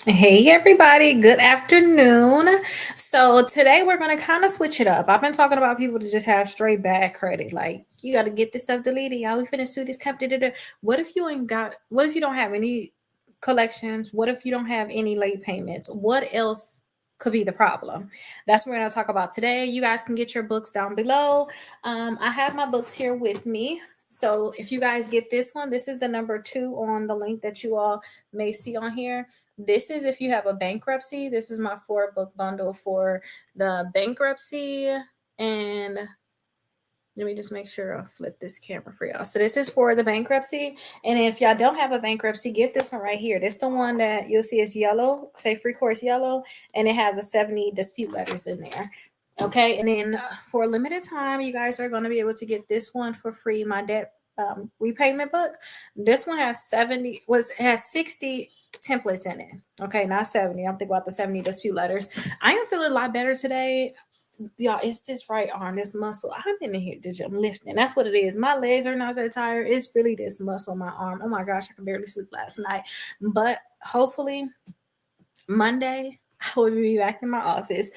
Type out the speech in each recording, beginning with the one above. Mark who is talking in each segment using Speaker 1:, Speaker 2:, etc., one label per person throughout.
Speaker 1: Hey everybody, good afternoon. So today we're gonna kind of switch it up. I've been talking about people to just have straight bad credit. Like you gotta get this stuff deleted. Y'all, we finna sue this company. Da, da. What if you ain't got what if you don't have any collections? What if you don't have any late payments? What else could be the problem? That's what we're gonna talk about today. You guys can get your books down below. I have my books here with me. So if you guys get this one, this is the number 2 on the link that you all may see on here. This is if you have a bankruptcy. This is my 4 book bundle for the bankruptcy. And let me just make sure I flip this camera for y'all. So this is for the bankruptcy. And if y'all don't have a bankruptcy, get this one right here. This the one that you'll see is yellow, say free course yellow, and it has a 70 dispute letters in there. Okay, and then for a limited time, you guys are going to be able to get this one for free. My debt repayment book. This one has 60 templates in it. Okay, not 70. I'm thinking about the 70 dispute letters. I am feeling a lot better today. Y'all, it's this right arm, this muscle. I've been in here to gym lifting. That's what it is. My legs are not that tired. It's really this muscle in my arm. Oh my gosh, I could barely sleep last night. But hopefully Monday, I will be back in my office.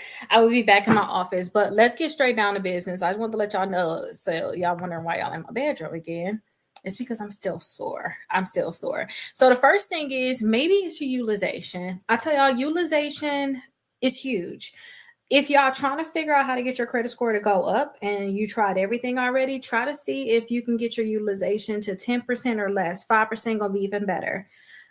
Speaker 1: But let's get straight down to business. I just want to let y'all know. So y'all wondering why y'all in my bedroom again. It's because I'm still sore. So the first thing is maybe it's your utilization. I tell y'all, utilization is huge. If y'all trying to figure out how to get your credit score to go up and you tried everything already, try to see if you can get your utilization to 10% or less. 5% gonna be even better.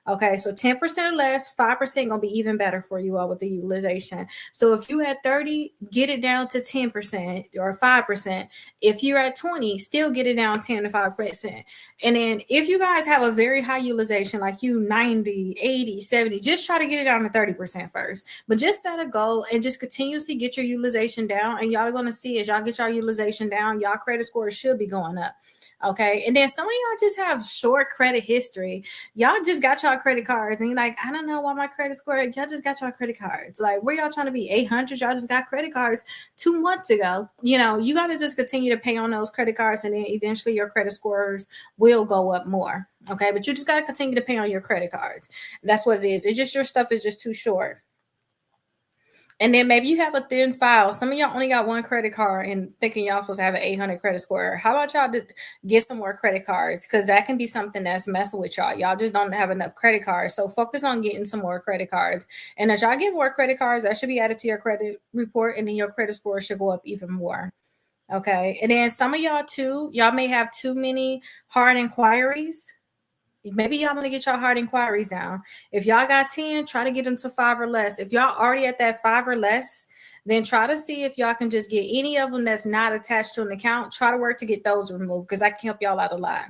Speaker 1: Okay, so 10% or less, 5% gonna be even better for you all with the utilization. So if you at 30, get it down to 10% or 5%. If you're at 20, still get it down 10 to 5%. And then if you guys have a very high utilization, like you 90, 80, 70, just try to get it down to 30% first. But just set a goal and just continuously get your utilization down. And y'all are gonna see as y'all get your utilization down, y'all credit scores should be going up. Okay. And then some of y'all just have short credit history. Y'all just got y'all credit cards and you're like, I don't know why my credit score, y'all just got y'all credit cards. Like, where y'all trying to be? 800? Y'all just got credit cards 2 months ago. You got to just continue to pay on those credit cards and then eventually your credit scores will go up more. Okay. But you just got to continue to pay on your credit cards. That's what it is. It's just your stuff is just too short. And then maybe you have a thin file. Some of y'all only got one credit card and thinking y'all supposed to have an 800 credit score. How about y'all to get some more credit cards? Because that can be something that's messing with y'all. Y'all just don't have enough credit cards. So focus on getting some more credit cards. And as y'all get more credit cards, that should be added to your credit report. And then your credit score should go up even more. Okay. And then some of y'all too, y'all may have too many hard inquiries. Maybe y'all want to get y'all hard inquiries down. If y'all got 10, try to get them to 5 or less. If y'all already at that 5 or less, then try to see if y'all can just get any of them that's not attached to an account. Try to work to get those removed because I can help y'all out a lot.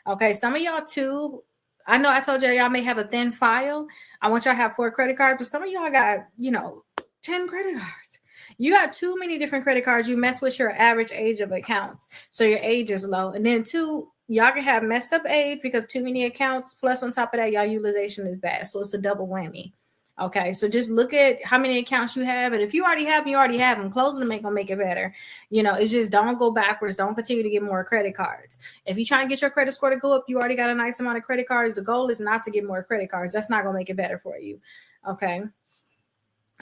Speaker 1: Okay, some of y'all too. I know I told y'all may have a thin file. I want y'all to have 4 credit cards, but some of y'all got, 10 credit cards. You got too many different credit cards. You mess with your average age of accounts. So your age is low. And then 2, y'all can have messed up age because too many accounts. Plus, on top of that, y'all utilization is bad. So it's a double whammy. Okay, so just look at how many accounts you have, and if you already have them, you already have them. Closing them ain't gonna make it better. It's just don't go backwards. Don't continue to get more credit cards. If you're trying to get your credit score to go up, you already got a nice amount of credit cards. The goal is not to get more credit cards. That's not gonna make it better for you. Okay,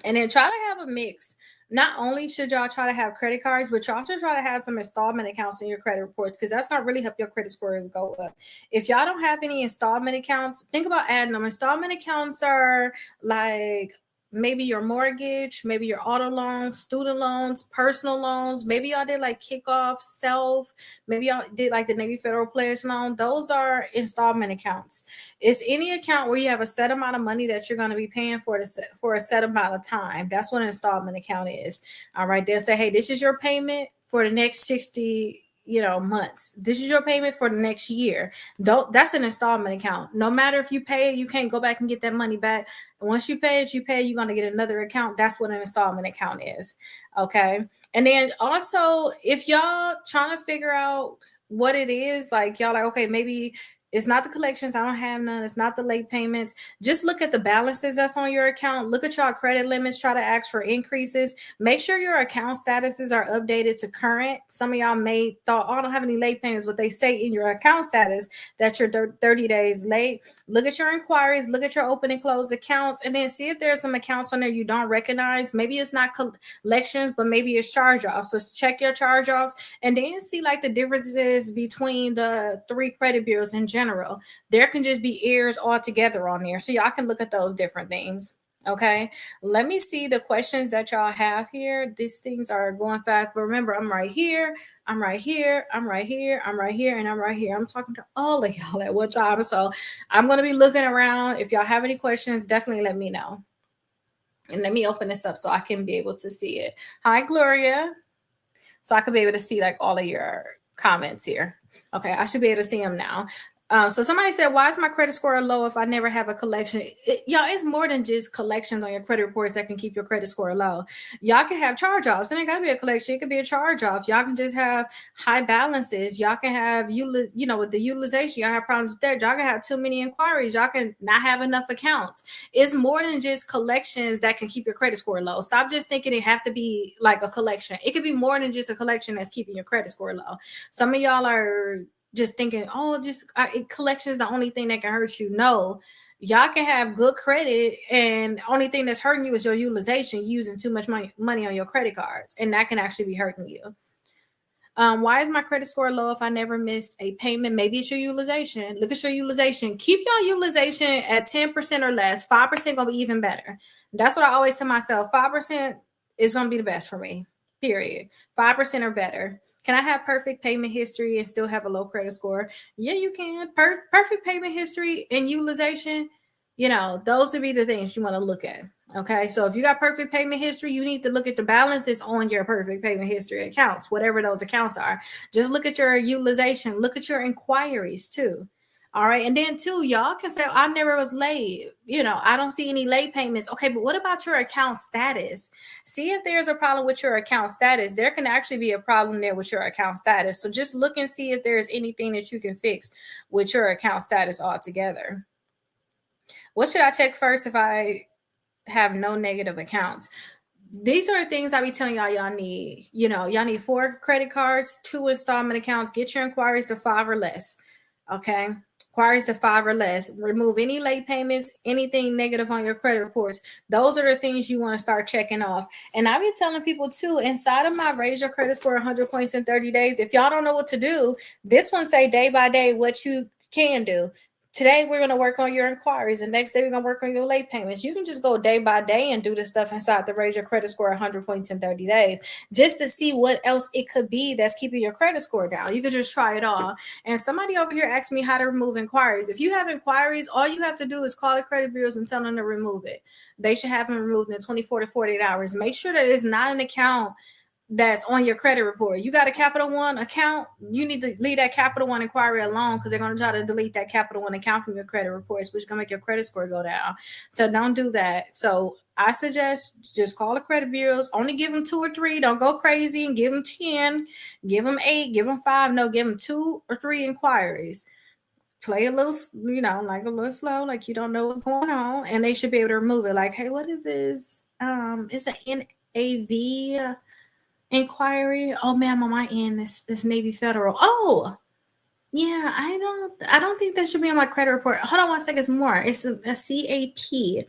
Speaker 1: and then try to have a mix. Not only should y'all try to have credit cards, but y'all should try to have some installment accounts in your credit reports because that's going to really help your credit scores go up. If y'all don't have any installment accounts, think about adding them. Installment accounts are like maybe your mortgage, maybe your auto loans, student loans, personal loans. Maybe y'all did like kickoff, self. Maybe y'all did like the Navy Federal Pledge loan. Those are installment accounts. It's any account where you have a set amount of money that you're going to be paying for a set amount of time. That's what an installment account is. All right. They'll say, hey, this is your payment for the next 60 months. This is your payment for the next year. That's an installment account. No matter if you pay it, you can't go back and get that money back. Once you pay it, you're going to get another account. That's what an installment account is. Okay. And then also, if y'all trying to figure out what it is, like y'all like, okay, maybe It's not the collections. I don't have none. It's not the late payments. Just look at the balances that's on your account. Look at your credit limits. Try to ask for increases. Make sure your account statuses are updated to current. Some of y'all may thought, oh, I don't have any late payments, but they say in your account status that you're 30 days late. Look at your inquiries. Look at your open and closed accounts, and then see if there's some accounts on there you don't recognize. Maybe it's not collections, but maybe it's charge offs. So check your charge offs, and then see like the differences between the 3 credit bureaus in general. There can just be errors altogether on there, so y'all can look at those different things. Okay, let me see the questions that y'all have here. These things are going fast, but remember, I'm right here. I'm right here. I'm right here. I'm right here. And I'm right here. I'm talking to all of y'all at one time. So I'm going to be looking around. If y'all have any questions, definitely let me know. And let me open this up so I can be able to see it. Hi, Gloria. So I could be able to see like all of your comments here. Okay, I should be able to see them now. So somebody said, why is my credit score low if I never have a collection? Y'all, it's more than just collections on your credit reports that can keep your credit score low. Y'all can have charge-offs. It ain't gotta be a collection. It could be a charge-off. Y'all can just have high balances. Y'all can have, with the utilization, y'all have problems with that. Y'all can have too many inquiries. Y'all can not have enough accounts. It's more than just collections that can keep your credit score low. Stop just thinking it have to be like a collection. It could be more than just a collection that's keeping your credit score low. Some of y'all are just thinking, oh, collection is the only thing that can hurt you. No, y'all can have good credit, and only thing that's hurting you is your utilization, using too much money on your credit cards, and that can actually be hurting you. Why is my credit score low if I never missed a payment? Maybe it's your utilization. Look at your utilization. Keep your utilization at 10% or less. 5% gonna be even better. That's what I always tell myself. 5% is gonna be the best for me. Period. 5% or better. Can I have perfect payment history and still have a low credit score? Yeah, you can. Perfect payment history and utilization. Those would be the things you want to look at. Okay, so if you got perfect payment history, you need to look at the balances on your perfect payment history accounts, whatever those accounts are. Just look at your utilization, look at your inquiries too. All right, and then too, y'all can say, I never was late. I don't see any late payments. Okay, but what about your account status? See if there's a problem with your account status. There can actually be a problem there with your account status. So just look and see if there's anything that you can fix with your account status altogether. What should I check first if I have no negative accounts? These are the things I be telling y'all need. Y'all need 4 credit cards, 2 installment accounts. Get your inquiries to 5 or less. Okay. Inquiries to 5 or less. Remove any late payments, anything negative on your credit reports. Those are the things you want to start checking off. And I be telling people too, inside of my Raise Your Credit Score 100 points in 30 days, if y'all don't know what to do, this one say day by day what you can do. Today we're going to work on your inquiries, and next day we're going to work on your late payments. You can just go day by day and do this stuff inside the Raise Your Credit Score 100 points in 30 days just to see what else it could be that's keeping your credit score down. You could just try it all. And somebody over here asked me how to remove inquiries. If you have inquiries, all you have to do is call the credit bureaus and tell them to remove it. They should have them removed in 24 to 48 hours. Make sure that it's not an account that's on your credit report. You got a Capital One account, you need to leave that Capital One inquiry alone, because they're going to try to delete that Capital One account from your credit reports, which is going to make your credit score go down. So don't do that. So I suggest just call the credit bureaus. Only give them 2 or 3. Don't go crazy and give them 10, give them 8, give them 5. No, give them 2 or 3 inquiries. Play a little, like a little slow, like you don't know what's going on, and they should be able to remove it. Like, hey, what is this? It's an NAV inquiry. Oh, ma'am, on my end, this Navy Federal. Oh, yeah, I don't think that should be on my credit report. Hold on 1 second, it's more. It's a CAP.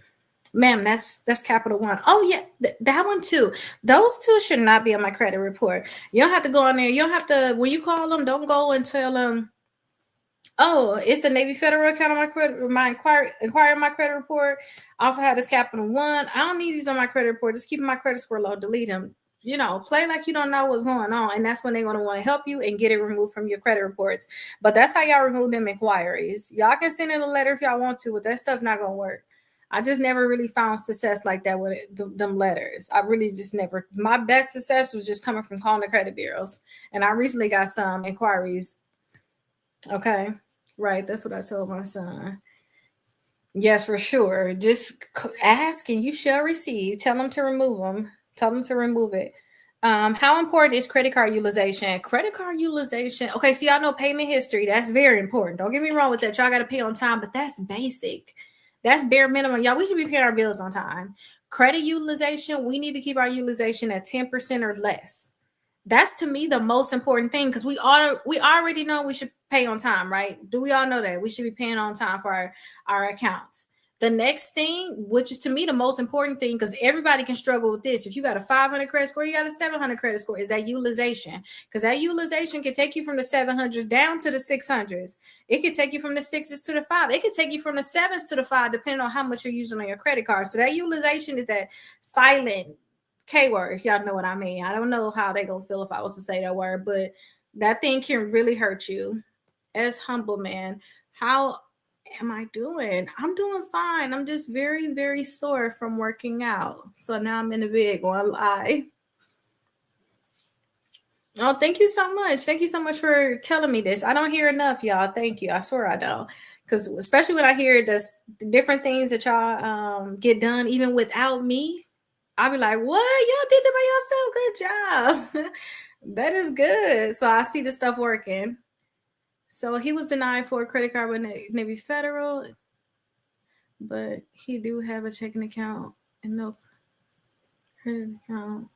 Speaker 1: Ma'am, that's Capital One. Oh, yeah, that one too. Those 2 should not be on my credit report. You don't have to go on there. You don't have to, when you call them, don't go and tell them, oh, it's a Navy Federal account on my inquiry on my credit report. I also have this Capital One. I don't need these on my credit report. Just keep my credit score low. Delete them. Play like you don't know what's going on, and that's when they're going to want to help you and get it removed from your credit reports. But that's how y'all remove them inquiries. Y'all can send in a letter if y'all want to, but that stuff not going to work. I just never really found success like that with them letters. I really just never. My best success was just coming from calling the credit bureaus, and I recently got some inquiries. Okay. Right, that's what I told my son. Yes, for sure. Just ask and you shall receive. Tell them to remove them. Tell them to remove it. How important is credit card utilization? Credit card utilization. Okay, so y'all know payment history. That's very important. Don't get me wrong with that. Y'all got to pay on time, but that's basic. That's bare minimum. Y'all, we should be paying our bills on time. Credit utilization, we need to keep our utilization at 10% or less. That's to me the most important thing because we already know we should pay on time, right? Do we all know that? We should be paying on time for our accounts. The next thing, which is to me the most important thing, because everybody can struggle with this. If you got a 500 credit score, you got a 700 credit score, is that utilization. Because that utilization can take you from the 700s down to the 600s. It could take you from the sixes to the five. It could take you from the sevens to the five, depending on how much you're using on your credit card. So that utilization is that silent K word, if y'all know what I mean. I don't know how they gonna feel if I was to say that word, but that thing can really hurt you. As humble man, how am I doing? I'm doing fine. I'm just very, very sore from working out. So now I'm in the bed going lie. Oh, thank you so much. Thank you so much for telling me this. I don't hear enough, y'all. Thank you. I swear I don't. Because especially when I hear the different things that y'all get done even without me, I'll be like, what? Y'all did that by yourself. Good job. That is good. So I see the stuff working. So he was denied for a credit card with Navy Federal, but he do have a checking account and no credit account.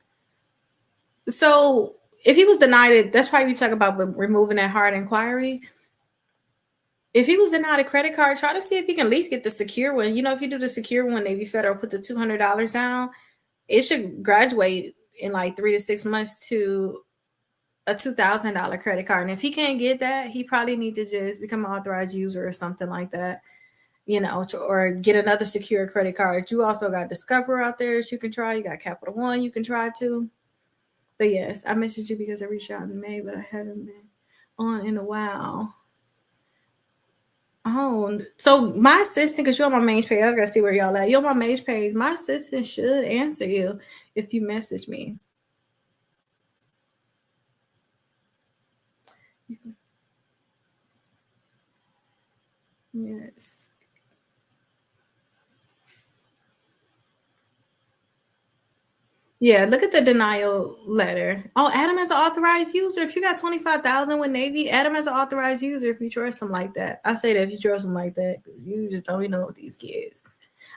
Speaker 1: So if he was denied it, that's why we talk about removing that hard inquiry. If he was denied a credit card, try to see if he can at least get the secure one. You know, if you do the secure one, Navy Federal put the $200 down, it should graduate in like 3 to 6 months to a $2,000 credit card. And if he can't get that, he probably need to just become an authorized user or something like that, you know, or get another secure credit card. You also got Discover out there that you can try. You got Capital One you can try too. But yes, I messaged you because I reached out in May, but I haven't been on in a while. Oh, so my assistant, because you're on my main page, I gotta see where y'all at. You're on my main page. My assistant should answer you if you message me. Yes. Yeah, look at the denial letter. Oh, add him as an authorized user. If you got 25,000 with Navy, add him as an authorized user if you trust them like that. I say that if you trust them like that, because you just don't even know what these kids.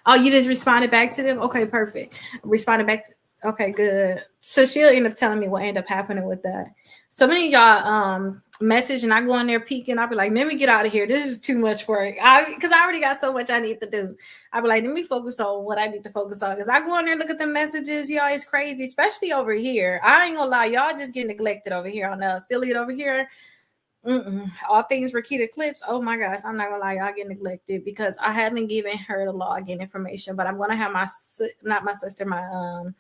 Speaker 1: Oh, you just responded back to them? Okay, perfect. Responded back to okay, good. So she'll end up telling me what ended up happening with that. So many of y'all message and I go in there peeking. I'll be like, let me get out of here. This is too much work. Because I already got so much I need to do. I'll be like, let me focus on what I need to focus on. Because I go in there, look at the messages, y'all, it's crazy, especially over here. I ain't gonna lie, y'all just get neglected over here on the affiliate over here. All things Rakita Clips. Oh my gosh, I'm not gonna lie, y'all get neglected because I haven't given her the login information, but I'm gonna have not my sister, my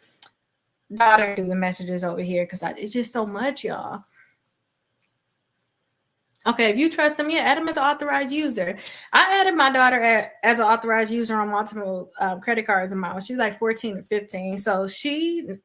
Speaker 1: daughter do the messages over here because it's just so much, y'all. Okay, if you trust them, yeah, add them as an authorized user. I added my daughter as an authorized user on multiple credit cards of mine. She's like 14 or 15, so she's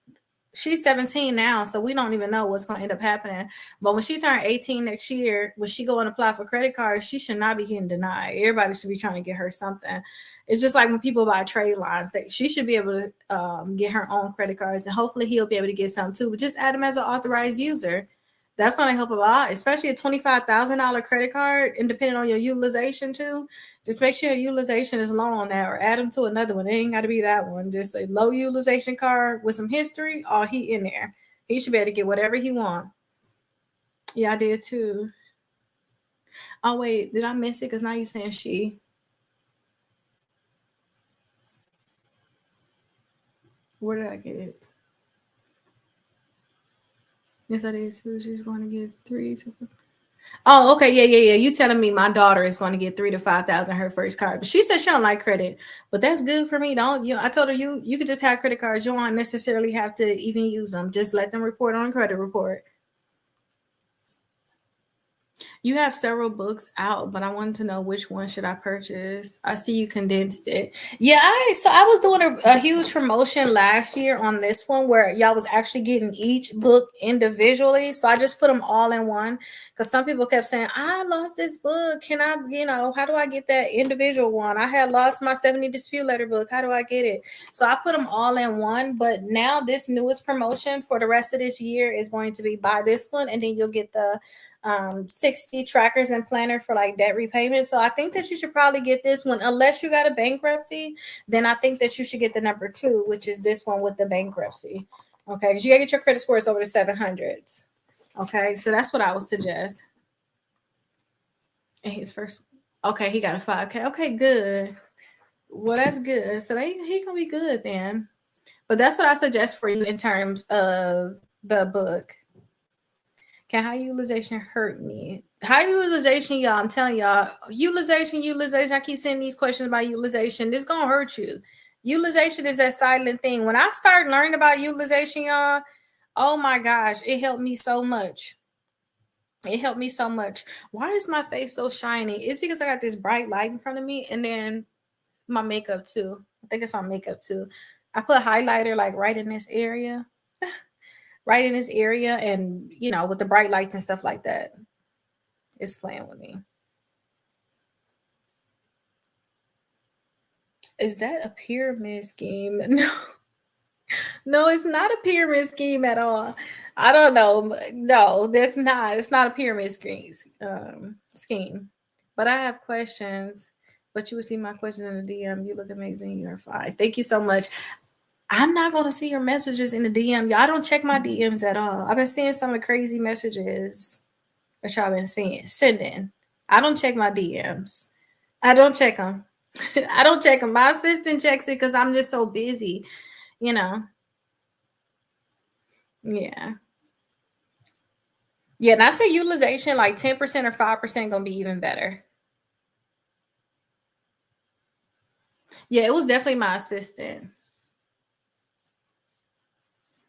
Speaker 1: 17 now, so we don't even know what's going to end up happening. But when she turned 18 next year, when she go and apply for credit cards, she should not be getting denied. Everybody should be trying to get her something. It's just like when people buy trade lines, that she should be able to get her own credit cards, and hopefully he'll be able to get some too. But just add him as an authorized user. That's going to help a lot, especially a $25,000 credit card, and depending on your utilization too. Just make sure your utilization is low on that, or add them to another one. It ain't got to be that one. Just a low utilization card with some history. Oh, he in there. He should be able to get whatever he want. Yeah, I did too. Oh wait, did I miss it? Because now you're saying she. Where did I get it? Yes, I did too. She's going to get three. Oh, okay, yeah. You telling me my daughter is going to get 3 to 5,000 her first card, but she said she don't like credit, but that's good for me. Don't you? I told her you could just have credit cards. You don't necessarily have to even use them. Just let them report on credit report. You have several books out, but I wanted to know which one should I purchase. I see you condensed it. Yeah, so I was doing a huge promotion last year on this one where y'all was actually getting each book individually. So I just put them all in one because some people kept saying, I lost this book. Can I, how do I get that individual one? I had lost my 70 dispute letter book. How do I get it? So I put them all in one. But now this newest promotion for the rest of this year is going to be buy this one and then you'll get the 60 trackers and planner for like debt repayment. So I think that you should probably get this one unless you got a bankruptcy. Then I think that you should get the number 2, which is this one with the bankruptcy. Okay, because you gotta get your credit scores over the 700s. Okay, so that's what I would suggest. And his first, okay, he got a 5K. Okay, good. Well, that's good. So he gonna be good then. But that's what I suggest for you in terms of the book. Can high utilization hurt me? High utilization, y'all, I'm telling y'all, utilization. I keep saying these questions about utilization. This gonna hurt you. Utilization is that silent thing. When I started learning about utilization, y'all, oh my gosh, it helped me so much. It helped me so much. Why is my face so shiny? It's because I got this bright light in front of me and then my makeup too. I think it's my makeup too. I put highlighter like right in this area. Right in this area and with the bright lights and stuff like that. It's playing with me. Is that a pyramid scheme? No. No, it's not a pyramid scheme at all. I don't know. No, that's not. It's not a pyramid scheme. But I have questions. But you would see my question in the DM. You look amazing. You're fine. Thank you so much. I'm not going to see your messages in the DM. Y'all don't check my DMs at all. I've been seeing some of the crazy messages that y'all been sending. I don't check my DMs. I don't check them. I don't check them. My assistant checks it because I'm just so busy, you know. Yeah. Yeah, and I say utilization like 10% or 5% gonna be even better. Yeah, it was definitely my assistant.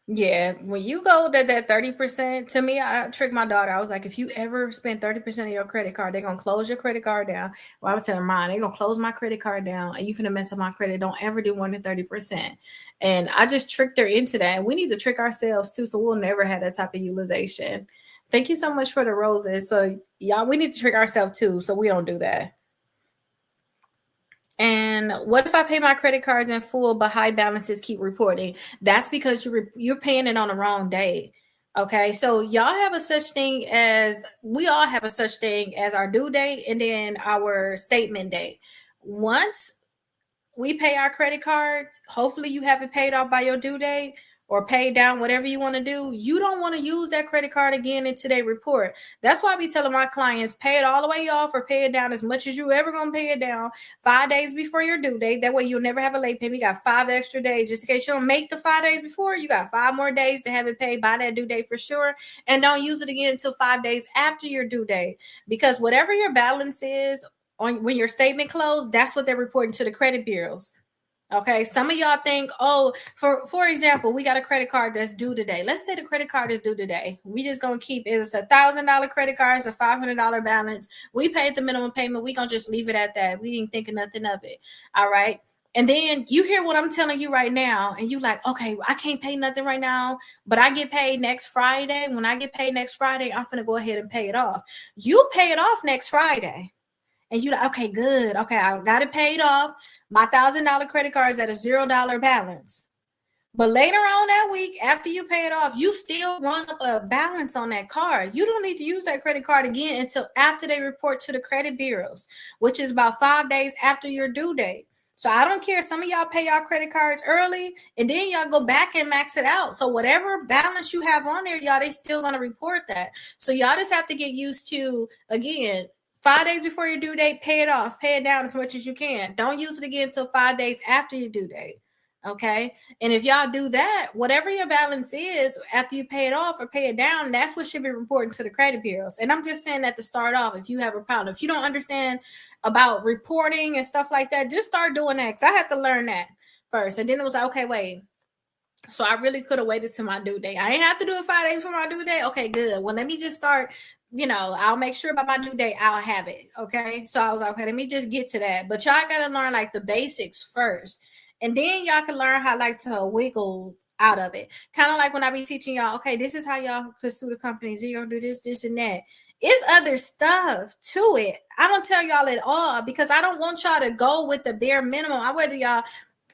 Speaker 1: Yeah, when you go to that 30%, to me, I tricked my daughter. I was like, if you ever spend 30% of your credit card, they're gonna close your credit card down. Well, I was telling mine, they're gonna close my credit card down and you finna mess up my credit. Don't ever do more than 30%. And I just tricked her into that. And we need to trick ourselves too, so we'll never have that type of utilization. Thank you so much for the roses. So y'all, we need to trick ourselves too, so we don't do that. And what if I pay my credit cards in full, but high balances keep reporting? That's because you're paying it on the wrong day. Okay, so y'all have a such thing as we all have a such thing as our due date and then our statement date. Once we pay our credit cards, hopefully you have it paid off by your due date or paid down, whatever you want to do. You don't want to use that credit card again in today's report. That's why I be telling my clients, pay it all the way off or pay it down as much as you ever going to pay it down 5 days before your due date. That way you'll never have a late payment. You got 5 extra days. Just in case you don't make the 5 days before, you got 5 more days to have it paid by that due date for sure. And don't use it again until 5 days after your due date. Because whatever your balance is, when your statement closed, that's what they're reporting to the credit bureaus. Okay, some of y'all think, oh, for example, we got a credit card that's due today. Let's say the credit card is due today. We just gonna keep it's $1,000 credit card, it's a $500 balance. We paid the minimum payment. We gonna just leave it at that. We didn't think of nothing of it. All right. And then you hear what I'm telling you right now, and you like, okay, I can't pay nothing right now, but I get paid next Friday. When I get paid next Friday, I'm gonna go ahead and pay it off. You pay it off next Friday. And you like, okay, good. Okay, I got it paid off. My $1,000 credit card is at a $0 balance. But later on that week, after you pay it off, you still run up a balance on that card. You don't need to use that credit card again until after they report to the credit bureaus, which is about 5 days after your due date. So I don't care. Some of y'all pay y'all credit cards early and then y'all go back and max it out. So whatever balance you have on there, y'all, they still going to report that. So y'all just have to get used to, again, 5 days before your due date, pay it off, pay it down as much as you can. Don't use it again until 5 days after your due date. Okay. And if y'all do that, whatever your balance is after you pay it off or pay it down, that's what should be reporting to the credit bureaus. And I'm just saying that to start off, if you have a problem, if you don't understand about reporting and stuff like that, just start doing that. Because I had to learn that first. And then it was like, okay, wait. So I really could have waited to my due date. I ain't have to do it 5 days for my due date. Okay, good. Well, let me just start I'll make sure by my due date I'll have it. Okay. So I was like, okay, let me just get to that. But y'all gotta learn like the basics first. And then y'all can learn how like to wiggle out of it. Kind of like when I be teaching y'all, okay, this is how y'all could sue the companies. You're gonna do this, this, and that. It's other stuff to it. I don't tell y'all it all because I don't want y'all to go with the bare minimum. I want y'all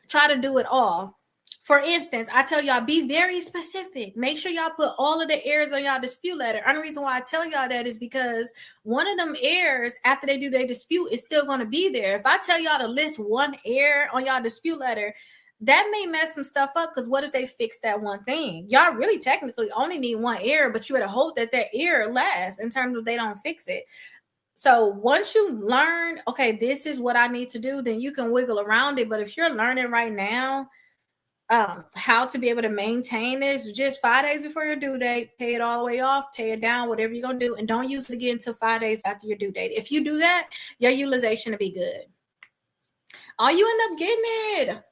Speaker 1: try to do it all. For instance, I tell y'all be very specific. Make sure y'all put all of the errors on y'all dispute letter. And the reason why I tell y'all that is because one of them errors after they do their dispute is still going to be there. If I tell y'all to list one error on y'all dispute letter, that may mess some stuff up because what if they fix that one thing? Y'all really technically only need one error, but you would hope that that error lasts in terms of they don't fix it. So once you learn, okay, this is what I need to do, then you can wiggle around it. But if you're learning right now, how to be able to maintain this, just 5 days before your due date, pay it all the way off, pay it down, whatever you're gonna do, and don't use it again until 5 days after your due date. If you do that, your utilization will be good. Oh, you end up getting it.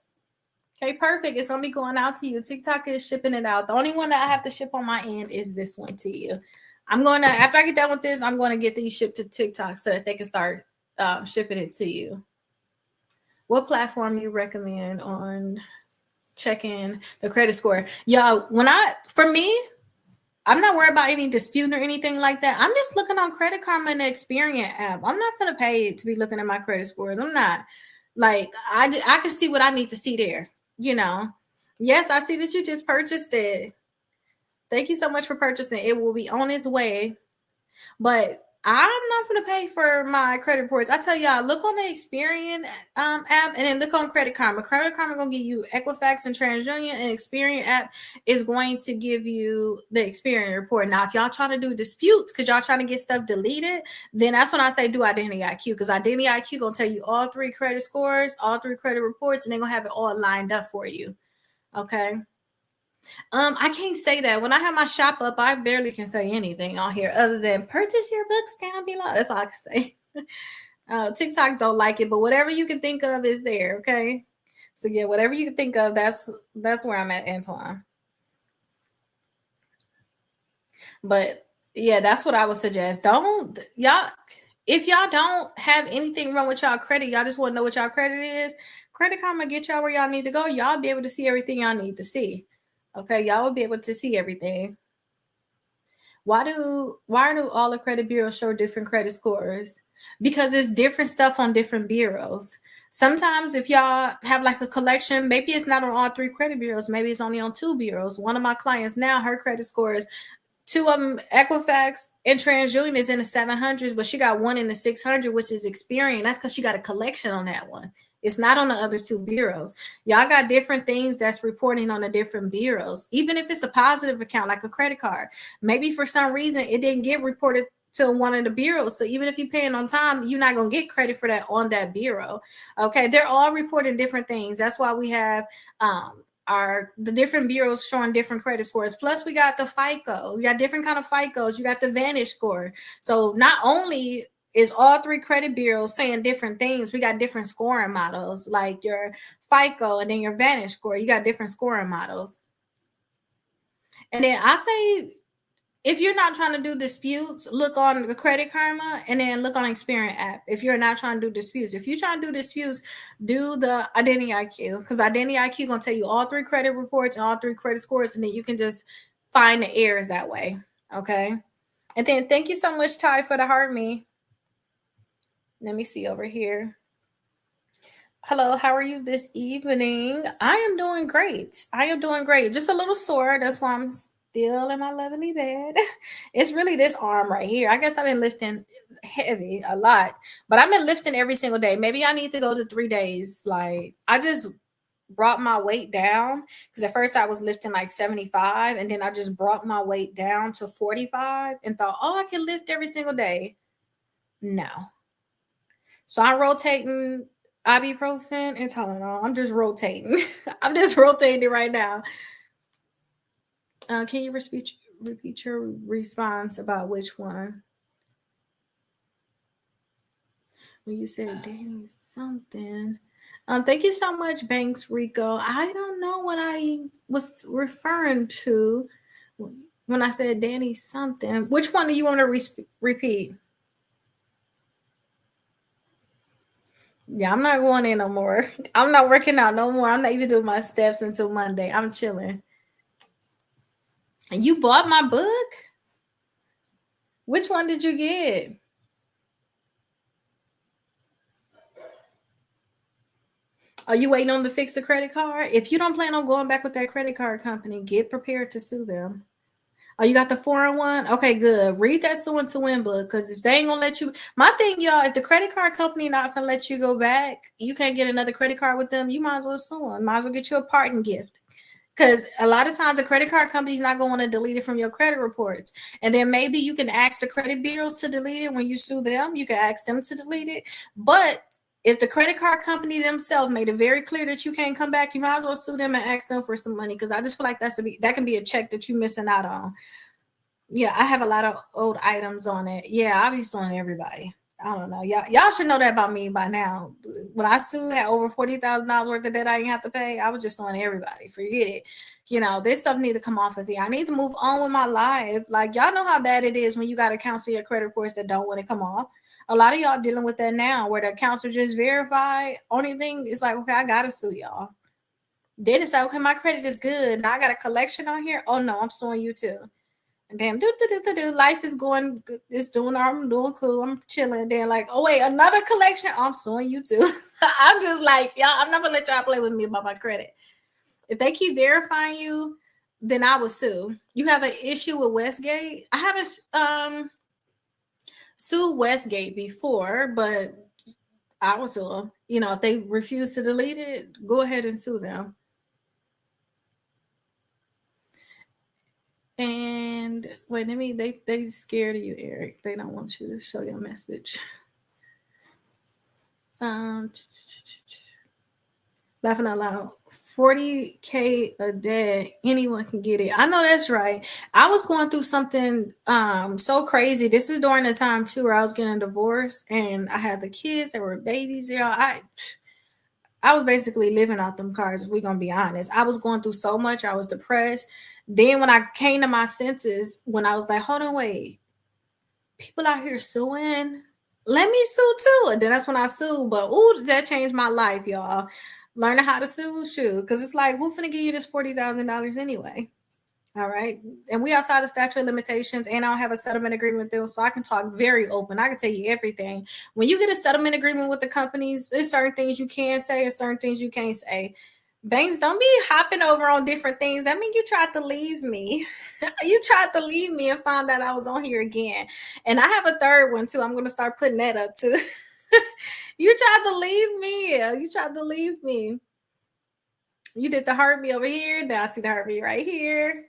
Speaker 1: Okay, perfect. It's gonna be going out to you. TikTok is shipping it out. The only one that I have to ship on my end is this one to you. I'm gonna, after I get done with this, I'm gonna get these shipped to TikTok so that they can start shipping it to you. What platform do you recommend on checking the credit score? Y'all, for me, I'm not worried about any dispute or anything like that. I'm just looking on Credit Karma and the Experian app. I'm not gonna pay to be looking at my credit scores. I'm not. Like I can see what I need to see there. Yes, I see that you just purchased it. Thank you so much for purchasing it. It will be on its way. But I'm not going to pay for my credit reports. I tell y'all, look on the Experian app and then look on Credit Karma. Credit Karma going to give you Equifax and TransUnion, and Experian app is going to give you the Experian report. Now, if y'all trying to do disputes because y'all trying to get stuff deleted, then that's when I say do Identity IQ, because Identity IQ going to tell you all 3 credit scores, all 3 credit reports, and they're going to have it all lined up for you. Okay. I can't say that. When I have my shop up, I barely can say anything on here other than purchase your books down below. That's all I can say. TikTok don't like it, but whatever you can think of is there. Okay. So yeah, whatever you can think of, that's where I'm at, Antoine. But yeah, that's what I would suggest. Don't y'all, if y'all don't have anything wrong with y'all credit, y'all just want to know what y'all credit is. Credit Karma get y'all where y'all need to go. Y'all be able to see everything y'all need to see. Okay, y'all will be able to see everything. Why do all the credit bureaus show different credit scores? Because it's different stuff on different bureaus. Sometimes if y'all have like a collection, maybe it's not on all 3 credit bureaus, maybe it's only on 2 bureaus. One of my clients now, her credit score is 2 of them, Equifax and TransUnion, is in the 700s, but she got one in the 600, which is Experian. That's because she got a collection on that one. It's not on the other 2 bureaus. Y'all got different things that's reporting on the different bureaus. Even if it's a positive account, like a credit card, maybe for some reason it didn't get reported to one of the bureaus. So even if you're paying on time, you're not going to get credit for that on that bureau. Okay. They're all reporting different things. That's why we have, the different bureaus showing different credit scores. Plus, we got the FICO. We got different kind of FICOs. You got the Vantage score. So not only is all 3 credit bureaus saying different things, we got different scoring models, like your FICO and then your Vantage score. You got different scoring models. And then I say, if you're not trying to do disputes, look on the Credit Karma and then look on Experian app. If you're not trying to do disputes, if you're trying to do disputes, do the Identity IQ, because Identity IQ gonna tell you all 3 credit reports and all 3 credit scores, and then you can just find the errors that way. Okay. And then thank you so much, Ty, for the heart me. Let me see over here. Hello, how are you this evening? I am doing great. I am doing great. Just a little sore. That's why I'm still in my lovely bed. It's really this arm right here. I guess I've been lifting heavy a lot, but I've been lifting every single day. Maybe I need to go to 3 days. Like, I just brought my weight down because at first I was lifting like 75, and then I just brought my weight down to 45 and thought, oh, I can lift every single day. No. So I'm rotating ibuprofen and Tylenol. I'm just rotating. I'm just rotating it right now. Can you repeat your response about which one? When you said Danny something. Thank you so much, Banks Rico. I don't know what I was referring to When I said Danny something, which one do you want to repeat? Yeah, I'm not going in no more. I'm not working out no more. I'm not even doing my steps until Monday. I'm chilling. And you bought my book? Which one did you get? Are you waiting on to fix the credit card? If you don't plan on going back with that credit card company, get prepared to sue them. Oh, you got the 4-in-1? Okay, good. Read that Sue to Win book, because if they ain't gonna let you, my thing, y'all, if the credit card company not gonna let you go back, you can't get another credit card with them. You might as well sue them. Might as well get you a parting gift. Because a lot of times the credit card company is not going to want to delete it from your credit reports. And then maybe you can ask the credit bureaus to delete it when you sue them. You can ask them to delete it. But if the credit card company themselves made it very clear that you can't come back, you might as well sue them and ask them for some money, because I just feel like that can be a check that you're missing out on. Yeah, I have a lot of old items on it. Yeah, I'll be suing everybody. I don't know. Y'all should know that about me by now. When I sued, had over $40,000 worth of debt I didn't have to pay, I was just suing everybody. Forget it. This stuff need to come off of me. I need to move on with my life. Like, y'all know how bad it is when you got accounts of your credit reports that don't want to come off. A lot of y'all dealing with that now, where the accounts are just verified. Only thing is like, okay, I gotta sue y'all. Then it's like, okay, my credit is good. Now I got a collection on here. Oh no, I'm suing you too. And then life is going, it's doing, I'm doing cool, I'm chilling. And then like, oh wait, another collection, I'm suing you too. I'm just like, y'all, I'm not gonna let y'all play with me about my credit. If they keep verifying you, then I will sue. You have an issue with Westgate? I haven't sued Westgate before, but I will sue them. If they refuse to delete it, go ahead and sue them. And wait, they scared of you, Eric. They don't want you to show your message. Laughing out loud. 40K a day, anyone can get it. I know that's right. I was going through something so crazy. This is during the time too where I was getting a divorce, and I had the kids that were babies. I was basically living out them cards, if we're gonna be honest. I was going through so much, I was depressed. Then when I came to my senses, when I was like, hold on, wait, people out here suing, let me sue too. And then that's when I sued. But ooh, that changed my life, y'all. Learning how to sue, shoot. Because it's like, who's finna give you this $40,000 anyway? All right. And we outside the statute of limitations, and I don't have a settlement agreement with them, so I can talk very open. I can tell you everything. When you get a settlement agreement with the companies, there's certain things you can say and certain things you can't say. Banks, don't be hopping over on different things. That means you tried to leave me. You tried to leave me and found out I was on here again. And I have a third one too. I'm going to start putting that up too. You tried to leave me. You tried to leave me. You did the heartbeat over here. Now I see the heartbeat right here.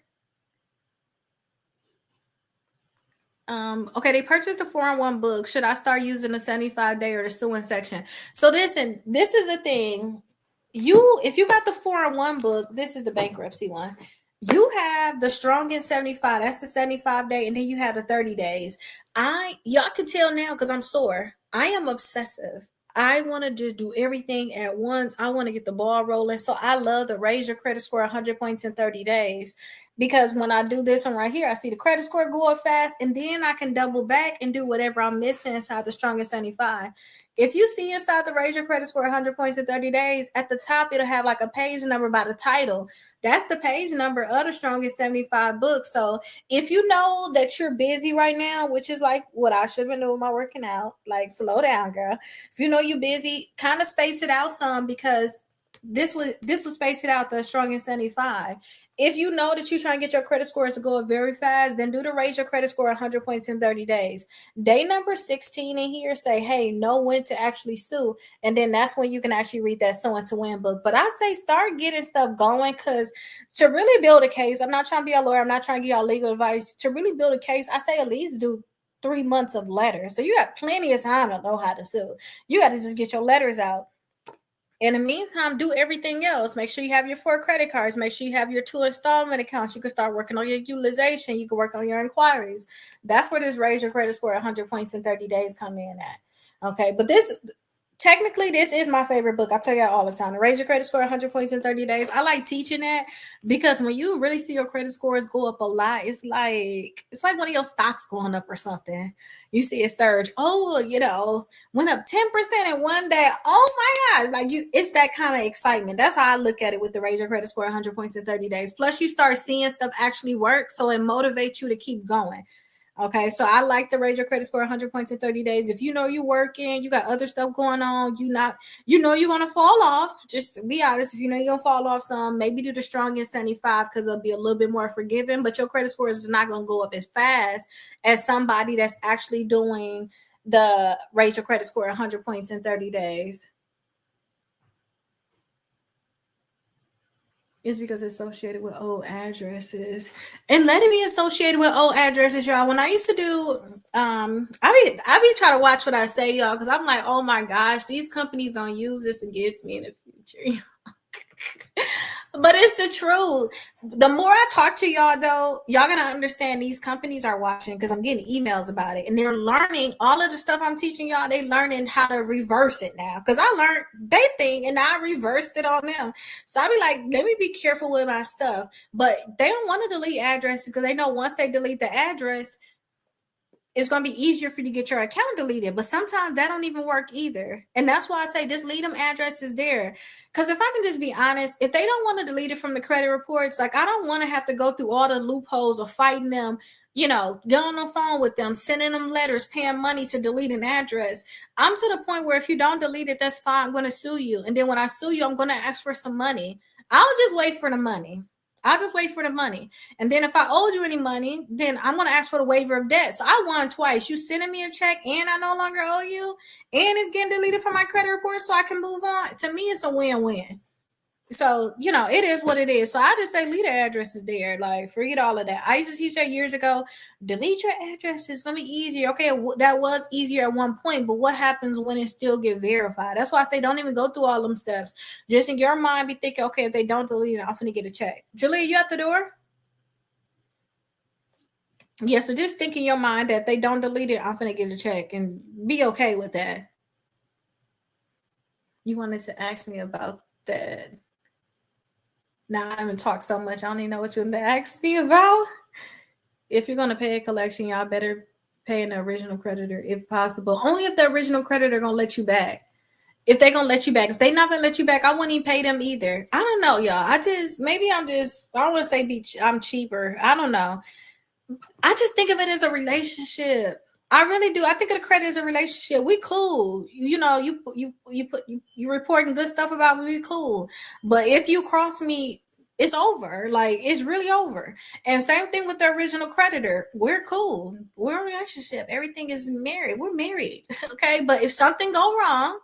Speaker 1: Okay, they purchased a 4-in-1 book. Should I start using the 75-day or the suing section? So this is the thing. If you got the 4-in-1 book, this is the bankruptcy one. You have the strongest 75. That's the 75-day, and then you have the 30 days. Y'all can tell now because I'm sore. I am obsessive. I want to just do everything at once. I want to get the ball rolling. So I love to raise your credit score 100 points in 30 days. Because when I do this one right here, I see the credit score go up fast, and then I can double back and do whatever I'm missing inside the strongest 75. If you see inside the raise your credit score 100 points in 30 days, at the top, it'll have like a page number by the title. That's the page number of the strongest 75 books. So if you know that you're busy right now, which is like what I should have been doing my working out, like slow down, girl. If you know you're busy, kind of space it out some, because this will space it out the strongest 75. If you know that you're trying to get your credit scores to go up very fast, then do the raise your credit score 100 points in 30 days. Day number 16 in here say, hey, know when to actually sue. And then that's when you can actually read that Sewing to Win book. But I say start getting stuff going, because to really build a case, I'm not trying to be a lawyer, I'm not trying to give y'all legal advice. To really build a case, I say at least do 3 months of letters. So you have plenty of time to know how to sue. You got to just get your letters out. In the meantime, do everything else. Make sure you have your 4 credit cards. Make sure you have your 2 installment accounts. You can start working on your utilization. You can work on your inquiries. That's where this raise your credit score 100 points in 30 days come in at. Okay, but this technically this is my favorite book. I tell y'all all the time. To raise your credit score 100 points in 30 days. I like teaching that because when you really see your credit scores go up a lot, it's like one of your stocks going up or something. You see a surge. Oh, went up 10% in one day. Oh my gosh. Like it's that kind of excitement. That's how I look at it with the raise your credit score 100 points in 30 days. Plus you start seeing stuff actually work. So it motivates you to keep going. Okay, so I like the raise your credit score 100 points in 30 days. If you know you're working, you got other stuff going on, you're gonna fall off. Just to be honest, if you know you're gonna fall off some, maybe do the strongest 75 because it'll be a little bit more forgiving, but your credit score is not gonna go up as fast as somebody that's actually doing the raise your credit score 100 points in 30 days. It's because it's associated with old addresses. And let it be associated with old addresses, y'all. When I used to do I be trying to watch what I say, y'all, because I'm like, oh my gosh, these companies gonna use this against me in the future. But it's the truth. The more I talk to y'all, though, y'all gonna understand these companies are watching because I'm getting emails about it and they're learning all of the stuff I'm teaching y'all. They learning how to reverse it now because I learned they think and I reversed it on them. So I be like, let me be careful with my stuff. But they don't want to delete addresses because they know once they delete the address, it's going to be easier for you to get your account deleted. But sometimes that don't even work either. And that's why I say just leave them addresses there. Because if I can just be honest, if they don't want to delete it from the credit reports, like I don't want to have to go through all the loopholes of fighting them, get on the phone with them, sending them letters, paying money to delete an address. I'm to the point where if you don't delete it, that's fine. I'm going to sue you. And then when I sue you, I'm going to ask for some money. I'll just wait for the money. I'll just wait for the money. And then if I owed you any money, then I'm going to ask for the waiver of debt. So I won twice. You sending me a check and I no longer owe you and it's getting deleted from my credit report so I can move on. To me, it's a win-win. So, it is what it is. So I just say leave the addresses there. Like, forget all of that. I used to teach that years ago. Delete your address. It's going to be easier. Okay, that was easier at one point, but what happens when it still get verified? That's why I say don't even go through all them steps. Just in your mind, be thinking, okay, if they don't delete it, I'm going to get a check. Julia, you at the door? Yeah, so just think in your mind that they don't delete it, I'm going to get a check and be okay with that. You wanted to ask me about that. Now I haven't talked so much. I don't even know what you want to ask me about. If you're gonna pay a collection, y'all better pay an original creditor if possible. Only if the original creditor gonna let you back. If they gonna let you back. If they not gonna let you back, I wouldn't even pay them either. I don't know, y'all. I don't want to say I'm cheaper. I don't know. I just think of it as a relationship. I really do. I think of the credit as a relationship. We cool. You reporting good stuff about me. We cool. But if you cross me, it's over. Like it's really over. And same thing with the original creditor. We're cool. We're in a relationship. Everything is married. We're married. Okay. But if something go wrong,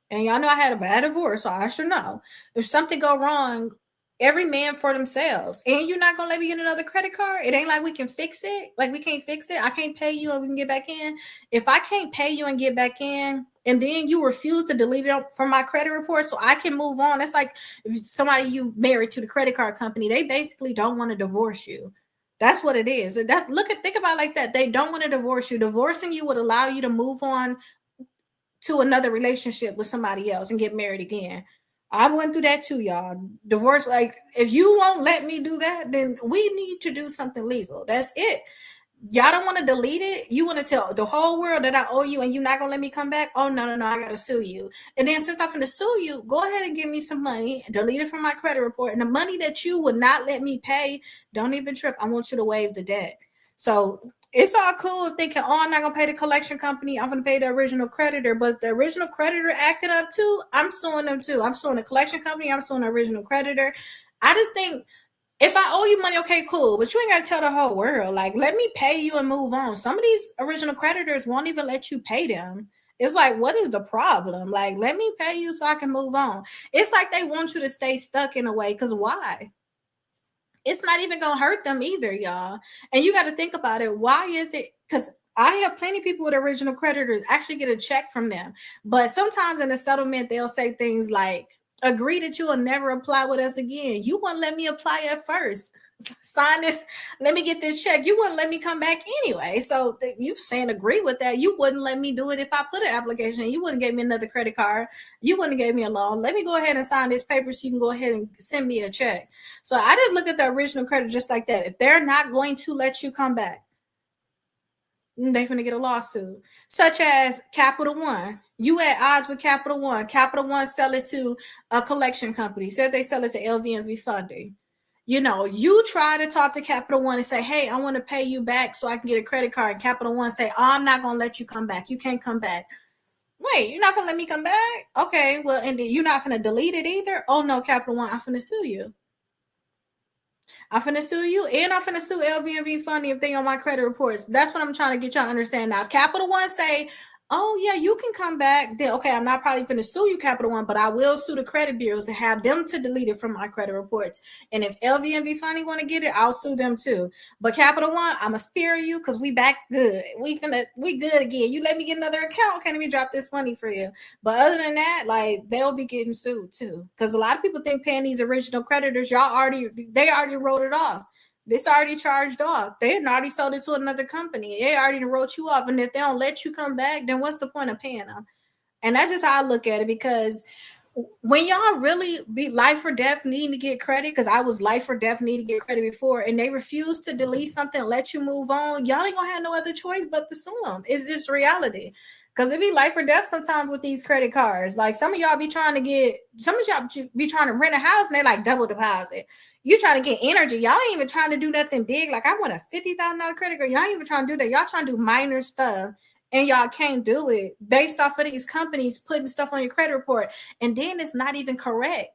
Speaker 1: and y'all know I had a bad divorce, so I should know. If something go wrong, every man for themselves. And you're not gonna let me get another credit card. It ain't like we can fix it. Like we can't fix it. I can't pay you and we can get back in. If I can't pay you and get back in, and then you refuse to delete it from my credit report so I can move on. That's like if somebody you married to the credit card company, they basically don't want to divorce you. That's what it is. And think about it like that. They don't want to divorce you. Divorcing you would allow you to move on to another relationship with somebody else and get married again. I went through that too, y'all. Divorce, like, if you won't let me do that, then we need to do something legal. That's it. Y'all don't want to delete it. You want to tell the whole world that I owe you and you're not going to let me come back? Oh, no, no, no. I got to sue you. And then since I'm going to sue you, go ahead and give me some money, delete it from my credit report. And the money that you would not let me pay, don't even trip. I want you to waive the debt. So it's all cool thinking, oh, I'm not gonna pay the collection company. I'm gonna pay the original creditor, but the original creditor acting up too. I'm suing them too. I'm suing the collection company. I'm suing the original creditor. I just think if I owe you money, okay, cool, but you ain't gotta tell the whole world. Like, let me pay you and move on. Some of these original creditors won't even let you pay them. It's like, what is the problem? Like, let me pay you so I can move on. It's like they want you to stay stuck in a way. Because why? It's not even gonna hurt them either, y'all. And you got to think about it. Why is it? Because I have plenty of people with original creditors actually get a check from them, but sometimes in the settlement they'll say things like, Agree that you will never apply with us again. You wouldn't let me apply at first. Sign this. Let me get this check. You wouldn't let me come back anyway. So you saying agree with that? You wouldn't let me do it if I put an application. You wouldn't give me another credit card. You wouldn't give me a loan. Let me go ahead and sign this paper so you can go ahead and send me a check. So I just look at the original credit just like that. If they're not going to let you come back, they're going to get a lawsuit. Such as Capital One. You at odds with Capital One. Capital One sell it to a collection company. Said they sell it to LVMV Funding. You try to talk to Capital One and say, hey, I want to pay you back so I can get a credit card. And Capital One say, oh, I'm not going to let you come back. You can't come back. Wait, you're not going to let me come back? Okay, well, and then you're not going to delete it either? Oh, no, Capital One, I'm going to sue you. I'm finna sue you, and I'm finna sue LVMV Funding if they on my credit reports. That's what I'm trying to get y'all to understand now. If Capital One say, oh yeah, you can come back, then okay, I'm not probably finna sue you, Capital One, but I will sue the credit bureaus and have them to delete it from my credit reports. And if LVMV Funding want to get it, I'll sue them too. But Capital One, I'ma spare you because we back good. We good again. You let me get another account, can't even drop this money for you. But other than that, like they'll be getting sued too. Because a lot of people think paying these original creditors, they already wrote it off. It's already charged off. They had already sold it to another company. They already wrote you off. And if they don't let you come back, then what's the point of paying them? And that's just how I look at it. Because when y'all really be life or death needing to get credit, because I was life or death needing to get credit before, and they refuse to delete something, let you move on, y'all ain't gonna have no other choice but to sue them. It's just reality. Because it be life or death sometimes with these credit cards. Like some of y'all be trying to rent a house and they like double deposit. You trying to get energy. Y'all ain't even trying to do nothing big. Like I want a $50,000 credit card. Y'all ain't even trying to do that. Y'all trying to do minor stuff and y'all can't do it based off of these companies putting stuff on your credit report. And then it's not even correct.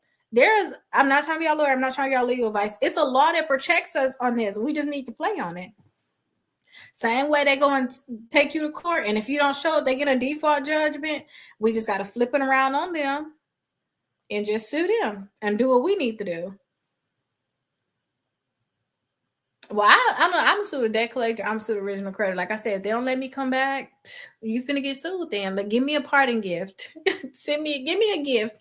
Speaker 1: I'm not trying to be y'all lawyer. I'm not trying to be y'all legal advice. It's a law that protects us on this. We just need to play on it. Same way they go and take you to court. And if you don't show it, they get a default judgment. We just got to flip it around on them and just sue them and do what we need to do. Well, I'm sue the debt collector. I'm sue the original credit. Like I said, if they don't let me come back, you finna get sued then. Like, give me a parting gift. Give me a gift.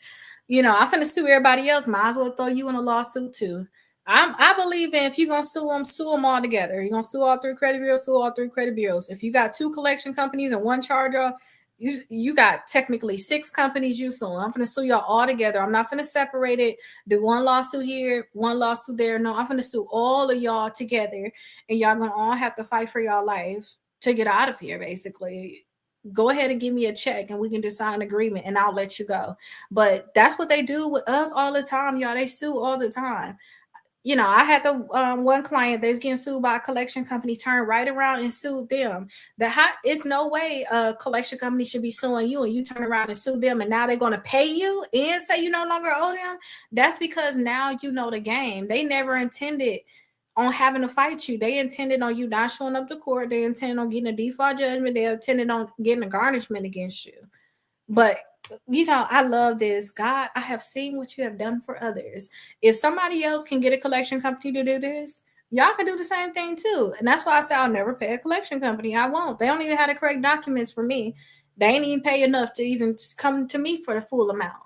Speaker 1: I'm finna sue everybody else. Might as well throw you in a lawsuit too. I believe in if you're gonna sue them all together. You're gonna sue all three credit bureaus, sue all three credit bureaus. If you got two collection companies and one charge off, you got technically 6 companies you sue. I'm gonna sue y'all all together. I'm not gonna separate it, do one lawsuit here, one lawsuit there. No, I'm gonna sue all of y'all together, and y'all gonna all have to fight for y'all life to get out of here, basically. Go ahead and give me a check and we can just sign an agreement and I'll let you go. But that's what they do with us all the time, y'all. They sue all the time. I had the one client that's getting sued by a collection company, turned right around and sued them. It's no way a collection company should be suing you and you turn around and sue them and now they're going to pay you and say you no longer owe them. That's because now you know the game. They never intended on having to fight you. They intended on you not showing up to court. They intended on getting a default judgment. They intended on getting a garnishment against you. But I love this. God, I have seen what you have done for others. If somebody else can get a collection company to do this, y'all can do the same thing too. And that's why I say I'll never pay a collection company. I won't. They don't even have the correct documents for me. They ain't even pay enough to even come to me for the full amount.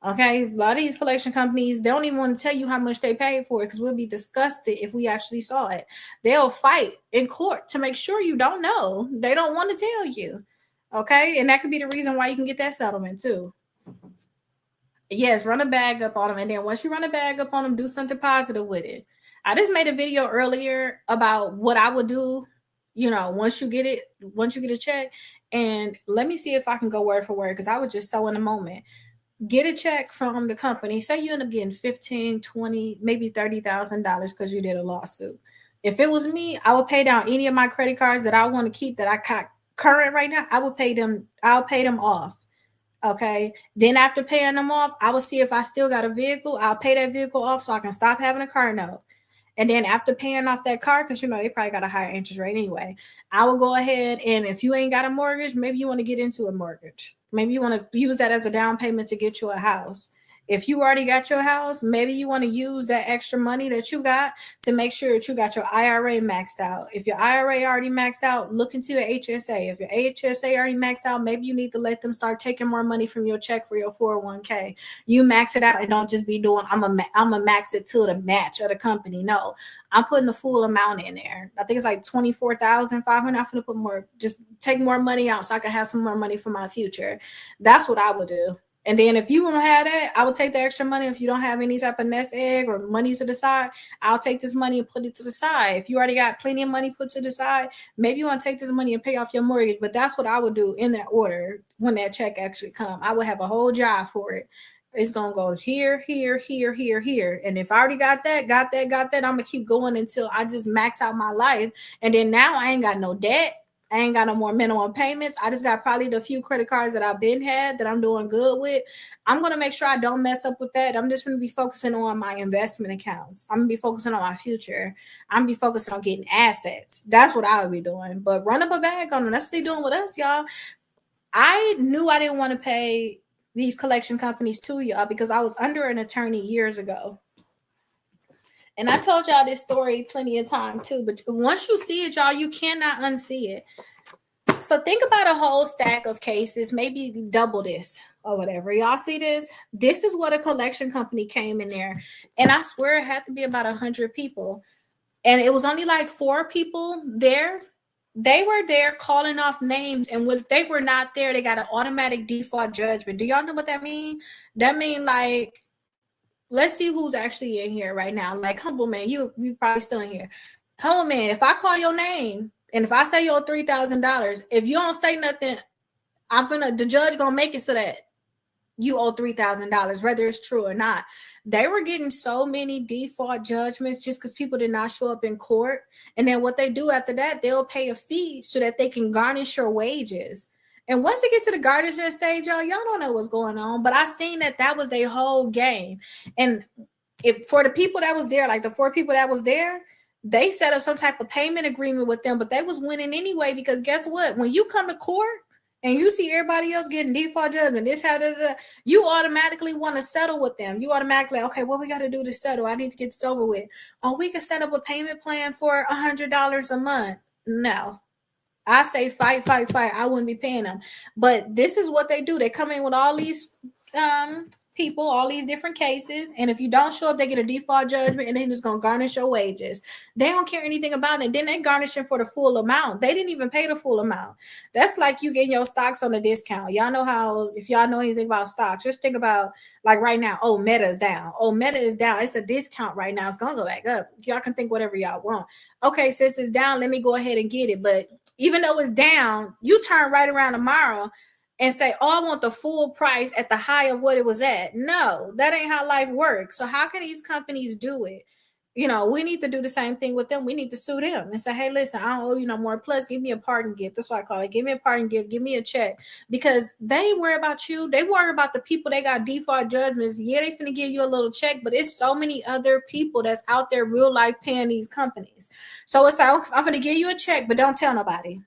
Speaker 1: Okay, a lot of these collection companies, they don't even want to tell you how much they paid for it because we'll be disgusted if we actually saw it. They'll fight in court to make sure you don't know. They don't want to tell you. Okay, and that could be the reason why you can get that settlement too. Yes, run a bag up on them, and then once you run a bag up on them, do something positive with it. I just made a video earlier about what I would do. Once you get a check, and let me see if I can go word for word because I was just so in the moment. Get a check from the company. Say you end up getting $15,000, $20,000, maybe $30,000 because you did a lawsuit. If it was me, I would pay down any of my credit cards that I want to keep that I got current right now. I'll pay them off. Okay. Then after paying them off, I will see if I still got a vehicle. I'll pay that vehicle off so I can stop having a car note. And then after paying off that car, because they probably got a higher interest rate anyway, I will go ahead and if you ain't got a mortgage, maybe you want to get into a mortgage. Maybe you want to use that as a down payment to get you a house. If you already got your house, maybe you want to use that extra money that you got to make sure that you got your IRA maxed out. If your IRA already maxed out, look into your HSA. If your HSA already maxed out, maybe you need to let them start taking more money from your check for your 401k. You max it out and don't just be doing, I'm a max it to the match of the company. No, I'm putting the full amount in there. I think it's like 24,500. I'm gonna put more, just take more money out so I can have some more money for my future. That's what I would do. And then if you don't have that, I would take the extra money. If you don't have any type of nest egg or money to the side, I'll take this money and put it to the side. If you already got plenty of money put to the side, maybe you want to take this money and pay off your mortgage. But that's what I would do in that order when that check actually come. I would have a whole job for it. It's gonna go here, here, here, here, here. And if I already got that, I'm gonna keep going until I just max out my life. And then now I ain't got no debt. I ain't got no more minimum payments. I just got probably the few credit cards that I've been had that I'm doing good with. I'm gonna make sure I don't mess up with that. I'm just gonna be focusing on my investment accounts. I'm gonna be focusing on my future. I'm gonna be focusing on getting assets. That's what I would be doing. But run up a bag on them. That's what they doing with us, y'all. I knew I didn't want to pay these collection companies to y'all because I was under an attorney years ago. And I told y'all this story plenty of time too, but once you see it, y'all, you cannot unsee it. So think about a whole stack of cases, maybe double this or whatever. Y'all see this? This is what a collection company came in there. And I swear it had to be about 100 people. And it was only like 4 people there. They were there calling off names, and when they were not there, they got an automatic default judgment. Do y'all know what that means? That means like, let's see who's actually in here right now. Like, humble man, you probably still in here. Humble man, if I call your name and if I say you're $3,000, if you don't say nothing, the judge gonna make it so that you owe $3,000, whether it's true or not. They were getting so many default judgments just because people did not show up in court. And then what they do after that, they'll pay a fee so that they can garnish your wages. And once you get to the garnishment stage, y'all don't know what's going on. But I seen that was their whole game. And if for the people that was there, like the 4 people that was there, they set up some type of payment agreement with them, but they was winning anyway, because guess what? When you come to court and you see everybody else getting default judgment, this, how, you automatically want to settle with them. You automatically, okay, what we got to do to settle? I need to get this over with. Oh, we can set up a payment plan for $100 a month. No. I say fight. I wouldn't be paying them. But this is what they do. They come in with all these people, all these different cases, and if you don't show up, they get a default judgment, and they're just gonna garnish your wages. They don't care anything about it. Then they garnish it for the full amount. They didn't even pay the full amount. That's like you getting your stocks on a discount. Y'all know how, if y'all know anything about stocks, just think about like right now. Oh, Meta is down. Oh, Meta is down. It's a discount right now. It's gonna go back up. Y'all can think whatever y'all want. Okay, since it's down, let me go ahead and get it. But even though it's down, you turn right around tomorrow and say, oh, I want the full price at the high of what it was at. No, that ain't how life works. So how can these companies do it? You know, we need to do the same thing with them. We need to sue them and say, hey, listen, I don't owe you no more. Plus, give me a pardon gift. That's what I call it. Give me a pardon gift. Give me a check. Because they ain't worry about you. They worry about the people they got default judgments. Yeah, they finna give you a little check, but it's so many other people that's out there real life paying these companies. So it's like, I'm gonna give you a check, but don't tell nobody.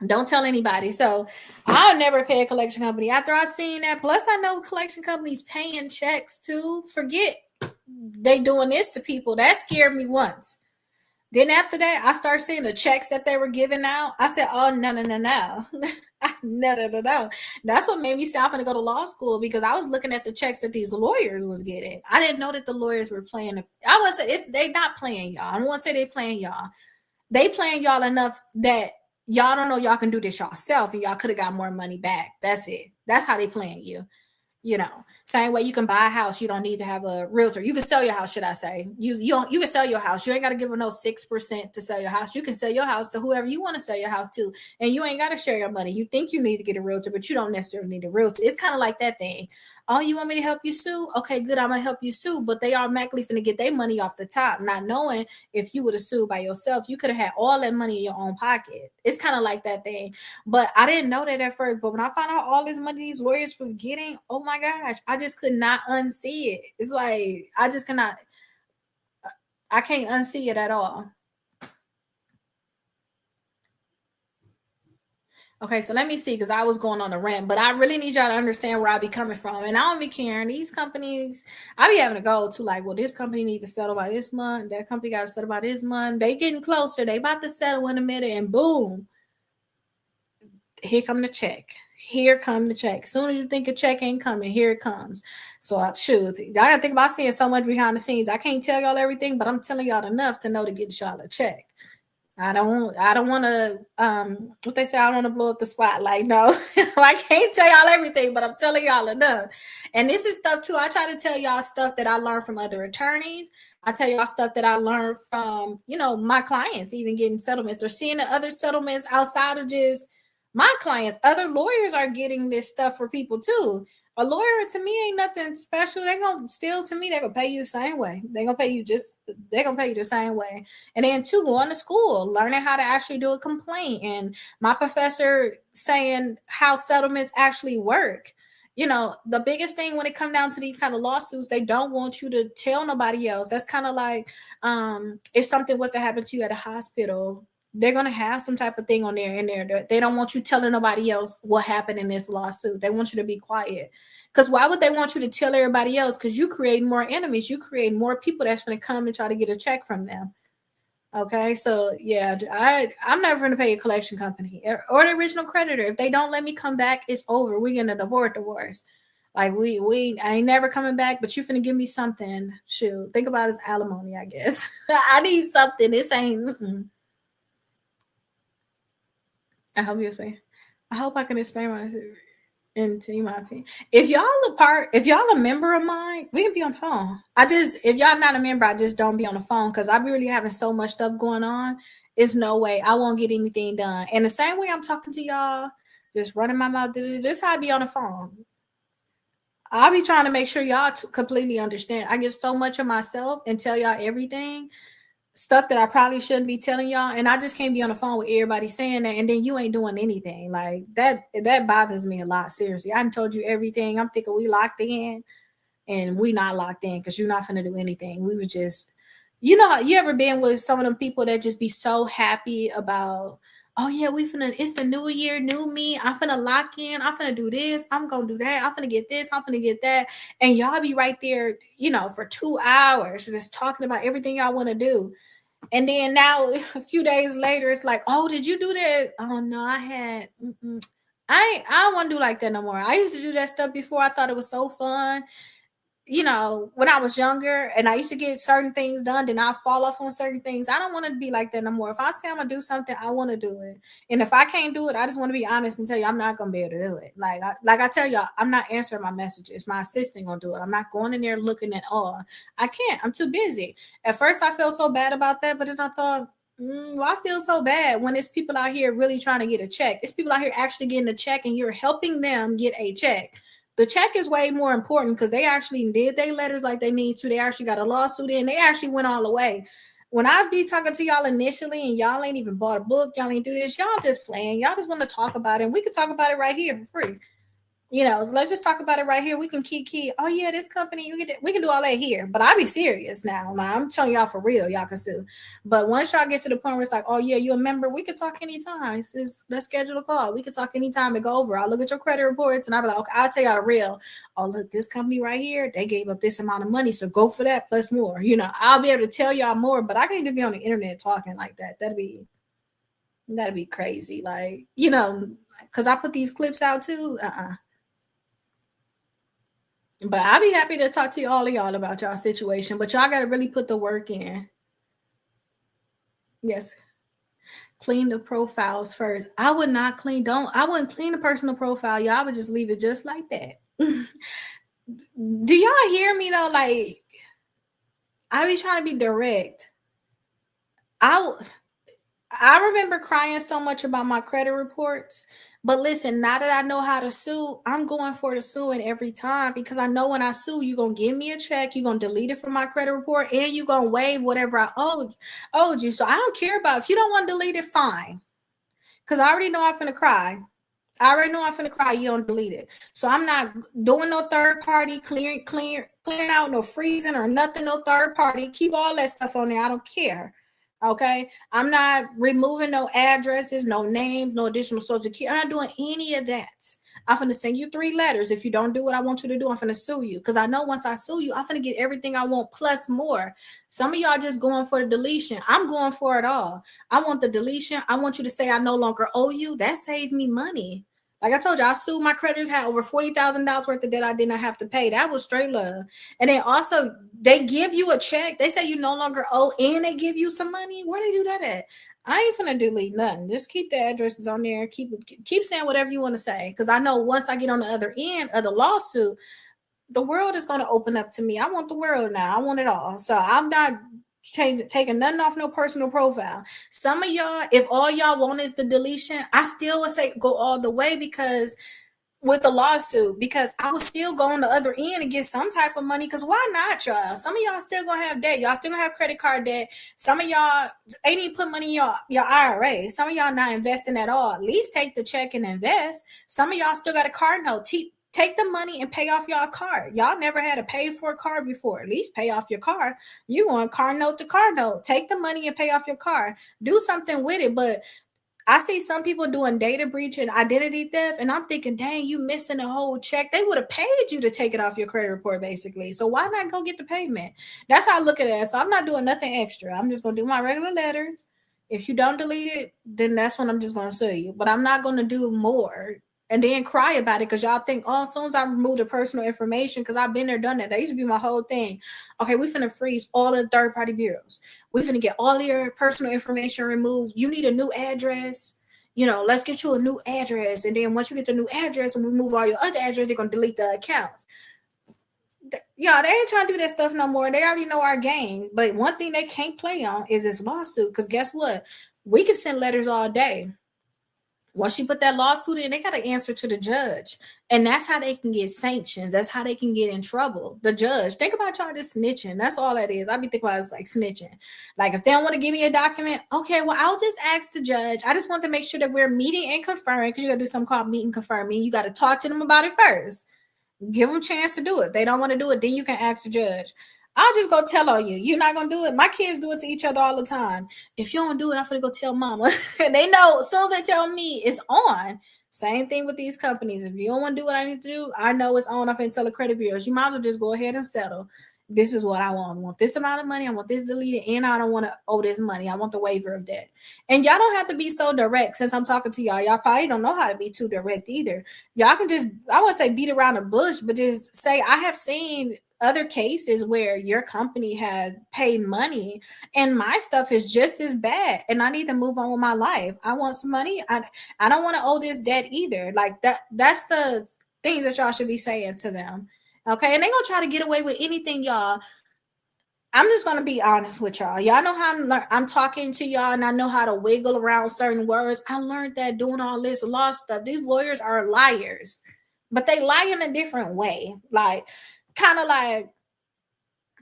Speaker 1: Don't tell anybody. So I'll never pay a collection company after I seen that. Plus, I know collection companies paying checks too. Forget they doing this to people. That scared me once. Then after that, I started seeing the checks that they were giving out. I said, oh, no. No. That's what made me say I'm going to go to law school, because I was looking at the checks that these lawyers was getting. I didn't know that the lawyers were playing. I would say they not playing y'all. I don't want to say they playing y'all. They playing y'all enough that y'all don't know y'all can do this yourself, and y'all could have got more money back. That's it. That's how they playing you. You know, same way you can buy a house, you don't need to have a realtor. You can sell your house, should I say? You can sell your house. You ain't got to give them no 6% to sell your house. You can sell your house to whoever you want to sell your house to, and you ain't got to share your money. You think you need to get a realtor, but you don't necessarily need a realtor. It's kind of like that thing. Oh, you want me to help you sue? Okay, good. I'm gonna help you sue, but they automatically finna get their money off the top, not knowing if you would have sued by yourself, you could have had all that money in your own pocket. It's kind of like that thing. But I didn't know that at first. But when I found out all this money these lawyers was getting, oh my gosh, I just could not unsee it. It's like I can't unsee it at all. Okay, so let me see, because I was going on a rant, but I really need y'all to understand where I be coming from. And I don't be caring. These companies, I be having to go to like, well, this company need to settle by this month. That company got to settle by this month. They getting closer. They about to settle in a minute, and boom, here come the check. Here come the check. As soon as you think a check ain't coming, here it comes. So shoot, I gotta think about seeing so much behind the scenes. I can't tell y'all everything, but I'm telling y'all enough to know to get y'all a check. I don't want to what they say, I don't want to blow up the spotlight. No. I can't tell y'all everything, but I'm telling y'all enough. And this is stuff too. I try to tell y'all stuff that I learned from other attorneys. I tell y'all stuff that I learned from, my clients even getting settlements or seeing the other settlements outside of just my clients. Other lawyers are getting this stuff for people too. A lawyer to me ain't nothing special. They gonna still to me, they gonna pay you the same way. They gonna pay you the same way. And then two, going to school, learning how to actually do a complaint. And my professor saying how settlements actually work. The biggest thing when it come down to these kind of lawsuits, they don't want you to tell nobody else. That's kind of like if something was to happen to you at a hospital, they're gonna have some type of thing on there in there. They don't want you telling nobody else what happened in this lawsuit. They want you to be quiet. Because why would they want you to tell everybody else? Because you create more enemies. You create more people that's going to come and try to get a check from them. Okay, so yeah, I'm never going to pay a collection company or the original creditor. If they don't let me come back, it's over. We're going to divorce. Like I ain't never coming back. But you finna give me something. Shoot, think about it as alimony, I guess. I need something. This ain't. I hope you explain. I hope I can explain myself into my opinion. If y'all a member of mine, we can be on the phone. If y'all not a member, I just don't be on the phone because I be really having so much stuff going on. It's no way I won't get anything done. And the same way I'm talking to y'all, just running my mouth. This how I be on the phone. I'll be trying to make sure y'all completely understand. I give so much of myself and tell y'all everything stuff that I probably shouldn't be telling y'all, and I just can't be on the phone with everybody saying that, and then you ain't doing anything like that. That bothers me a lot. Seriously, I done told you everything. I'm thinking we locked in, and we not locked in because you're not gonna do anything. We was just, you ever been with some of them people that just be so happy about. Oh yeah, it's the new year, new me. I'm finna lock in. I'm finna do this. I'm gonna do that. I'm finna get this. I'm finna get that. And y'all be right there, for 2 hours just talking about everything y'all want to do. And then now a few days later, it's like, oh, did you do that? Oh no, I had. I don't want to do like that no more. I used to do that stuff before. I thought it was so fun. When I was younger and I used to get certain things done, then I fall off on certain things. I don't want to be like that no more. If I say I'm gonna do something, I want to do it. And if I can't do it, I just want to be honest and tell you I'm not gonna be able to do it. Like I tell y'all, I'm not answering my messages. My assistant gonna do it. I'm not going in there looking at all. I can't. I'm too busy. At first, I felt so bad about that, but then I thought, well, I feel so bad when it's people out here really trying to get a check. It's people out here actually getting a check, and you're helping them get a check. The check is way more important because they actually did their letters like they need to. They actually got a lawsuit in. They actually went all the way. When I be talking to y'all initially and y'all ain't even bought a book, y'all ain't do this, y'all just playing. Y'all just want to talk about it. And we can talk about it right here for free. So let's just talk about it right here. We can key. Oh yeah, this company, we can do all that here. But I'll be serious now. Like, I'm telling y'all for real, y'all can sue. But once y'all get to the point where it's like, oh yeah, you a member, we can talk anytime. Let's schedule a call. We can talk anytime and go over. I'll look at your credit reports and I'll be like, okay, I'll tell y'all the real. Oh look, this company right here, they gave up this amount of money, so go for that plus more. I'll be able to tell y'all more, but I can't just be on the internet talking like that. That'd be crazy. Like, because I put these clips out too. But I'll be happy to talk to all of y'all about y'all situation. But y'all got to really put the work in. Yes. Clean the profiles first. I would not clean. I wouldn't clean the personal profile. Y'all would just leave it just like that. Do y'all hear me though? Like, I be trying to be direct. I remember crying so much about my credit reports. But listen, now that I know how to sue, I'm going for the suing every time because I know when I sue, you're going to give me a check, you're going to delete it from my credit report, and you're going to waive whatever I owed you. So I don't care about if you don't want to delete it, fine. Because I already know I'm going to cry. I already know I'm going to cry. You don't delete it. So I'm not doing no third party, clearing out, no freezing or nothing, no third party. Keep all that stuff on there. I don't care. Okay, I'm not removing no addresses, no names, no additional social security. I'm not doing any of that. I'm gonna send you 3 letters. If you don't do what I want you to do, I'm gonna sue you. Because I know once I sue you, I'm gonna get everything I want plus more. Some of y'all just going for the deletion. I'm going for it all. I want the deletion. I want you to say I no longer owe you. That saved me money. Like I told you, I sued my creditors, had over $40,000 worth of debt I did not have to pay. That was straight love. And then also, they give you a check. They say you no longer owe, and they give you some money. Where they do that at? I ain't finna delete nothing. Just keep the addresses on there. Keep saying whatever you want to say. Because I know once I get on the other end of the lawsuit, the world is going to open up to me. I want the world now. I want it all. So I'm not taking nothing off no personal profile. Some of y'all, if all y'all want is the deletion, I still would say go all the way, because with the lawsuit, because I was still go on the other end and get some type of money. Because why not, y'all? Some of y'all still gonna have debt. Y'all still gonna have credit card debt. Some of y'all ain't even put money in your IRA. Some of y'all not investing at all. At least take the check and invest. Some of y'all still got a car note. Take the money and pay off y'all car. Y'all never had a paid for car before. At least pay off your car. You going car note to car note. Take the money and pay off your car. Do something with it. But I see some people doing data breach and identity theft, and I'm thinking, dang, you missing a whole check. They would have paid you to take it off your credit report, basically. So why not go get the payment? That's how I look at it. So I'm not doing nothing extra. I'm just gonna do my regular letters. If you don't delete it, then that's when I'm just gonna sue you. But I'm not gonna do more and then cry about it, because y'all think, oh, as soon as I remove the personal information, because I've been there, done that. That used to be my whole thing. Okay, we finna freeze all the third party bureaus. We're gonna get all your personal information removed. You need a new address. Let's get you a new address. And then once you get the new address and remove all your other address, they're gonna delete the accounts. Yeah, they ain't trying to do that stuff no more. They already know our game. But one thing they can't play on is this lawsuit. Because guess what? We can send letters all day. Once you put that lawsuit in, they got to answer to the judge. And that's how they can get sanctions. That's how they can get in trouble. The judge. Think about y'all just snitching. That's all that is. I be thinking about it's like snitching. Like if they don't want to give me a document, okay, well, I'll just ask the judge. I just want to make sure that we're meeting and conferring, because you got to do something called meet and confirm. You got to talk to them about it first. Give them a chance to do it. If they don't want to do it, then you can ask the judge. I'll just go tell on you. You're not gonna do it. My kids do it to each other all the time. If you don't do it, I'm gonna go tell mama. And they know as soon as they tell me it's on. Same thing with these companies. If you don't want to do what I need to do, I know it's on. I'm gonna tell the credit bureaus. You might as well just go ahead and settle. This is what I want. I want this amount of money. I want this deleted, and I don't want to owe this money. I want the waiver of debt. And y'all don't have to be so direct. Since I'm talking to y'all, y'all probably don't know how to be too direct either. Y'all can just, I wouldn't say beat around the bush, but just say, I have seen other cases where your company had paid money and my stuff is just as bad, and I need to move on with my life. I want some money. I don't want to owe this debt either. Like that's the things that y'all should be saying to them. Okay, and they gonna try to get away with anything, y'all. I'm just gonna be honest with y'all. Y'all know how I'm talking to y'all, and I know how to wiggle around certain words. I learned that doing all this law stuff. These lawyers are liars, but they lie in a different way. Like, kind of like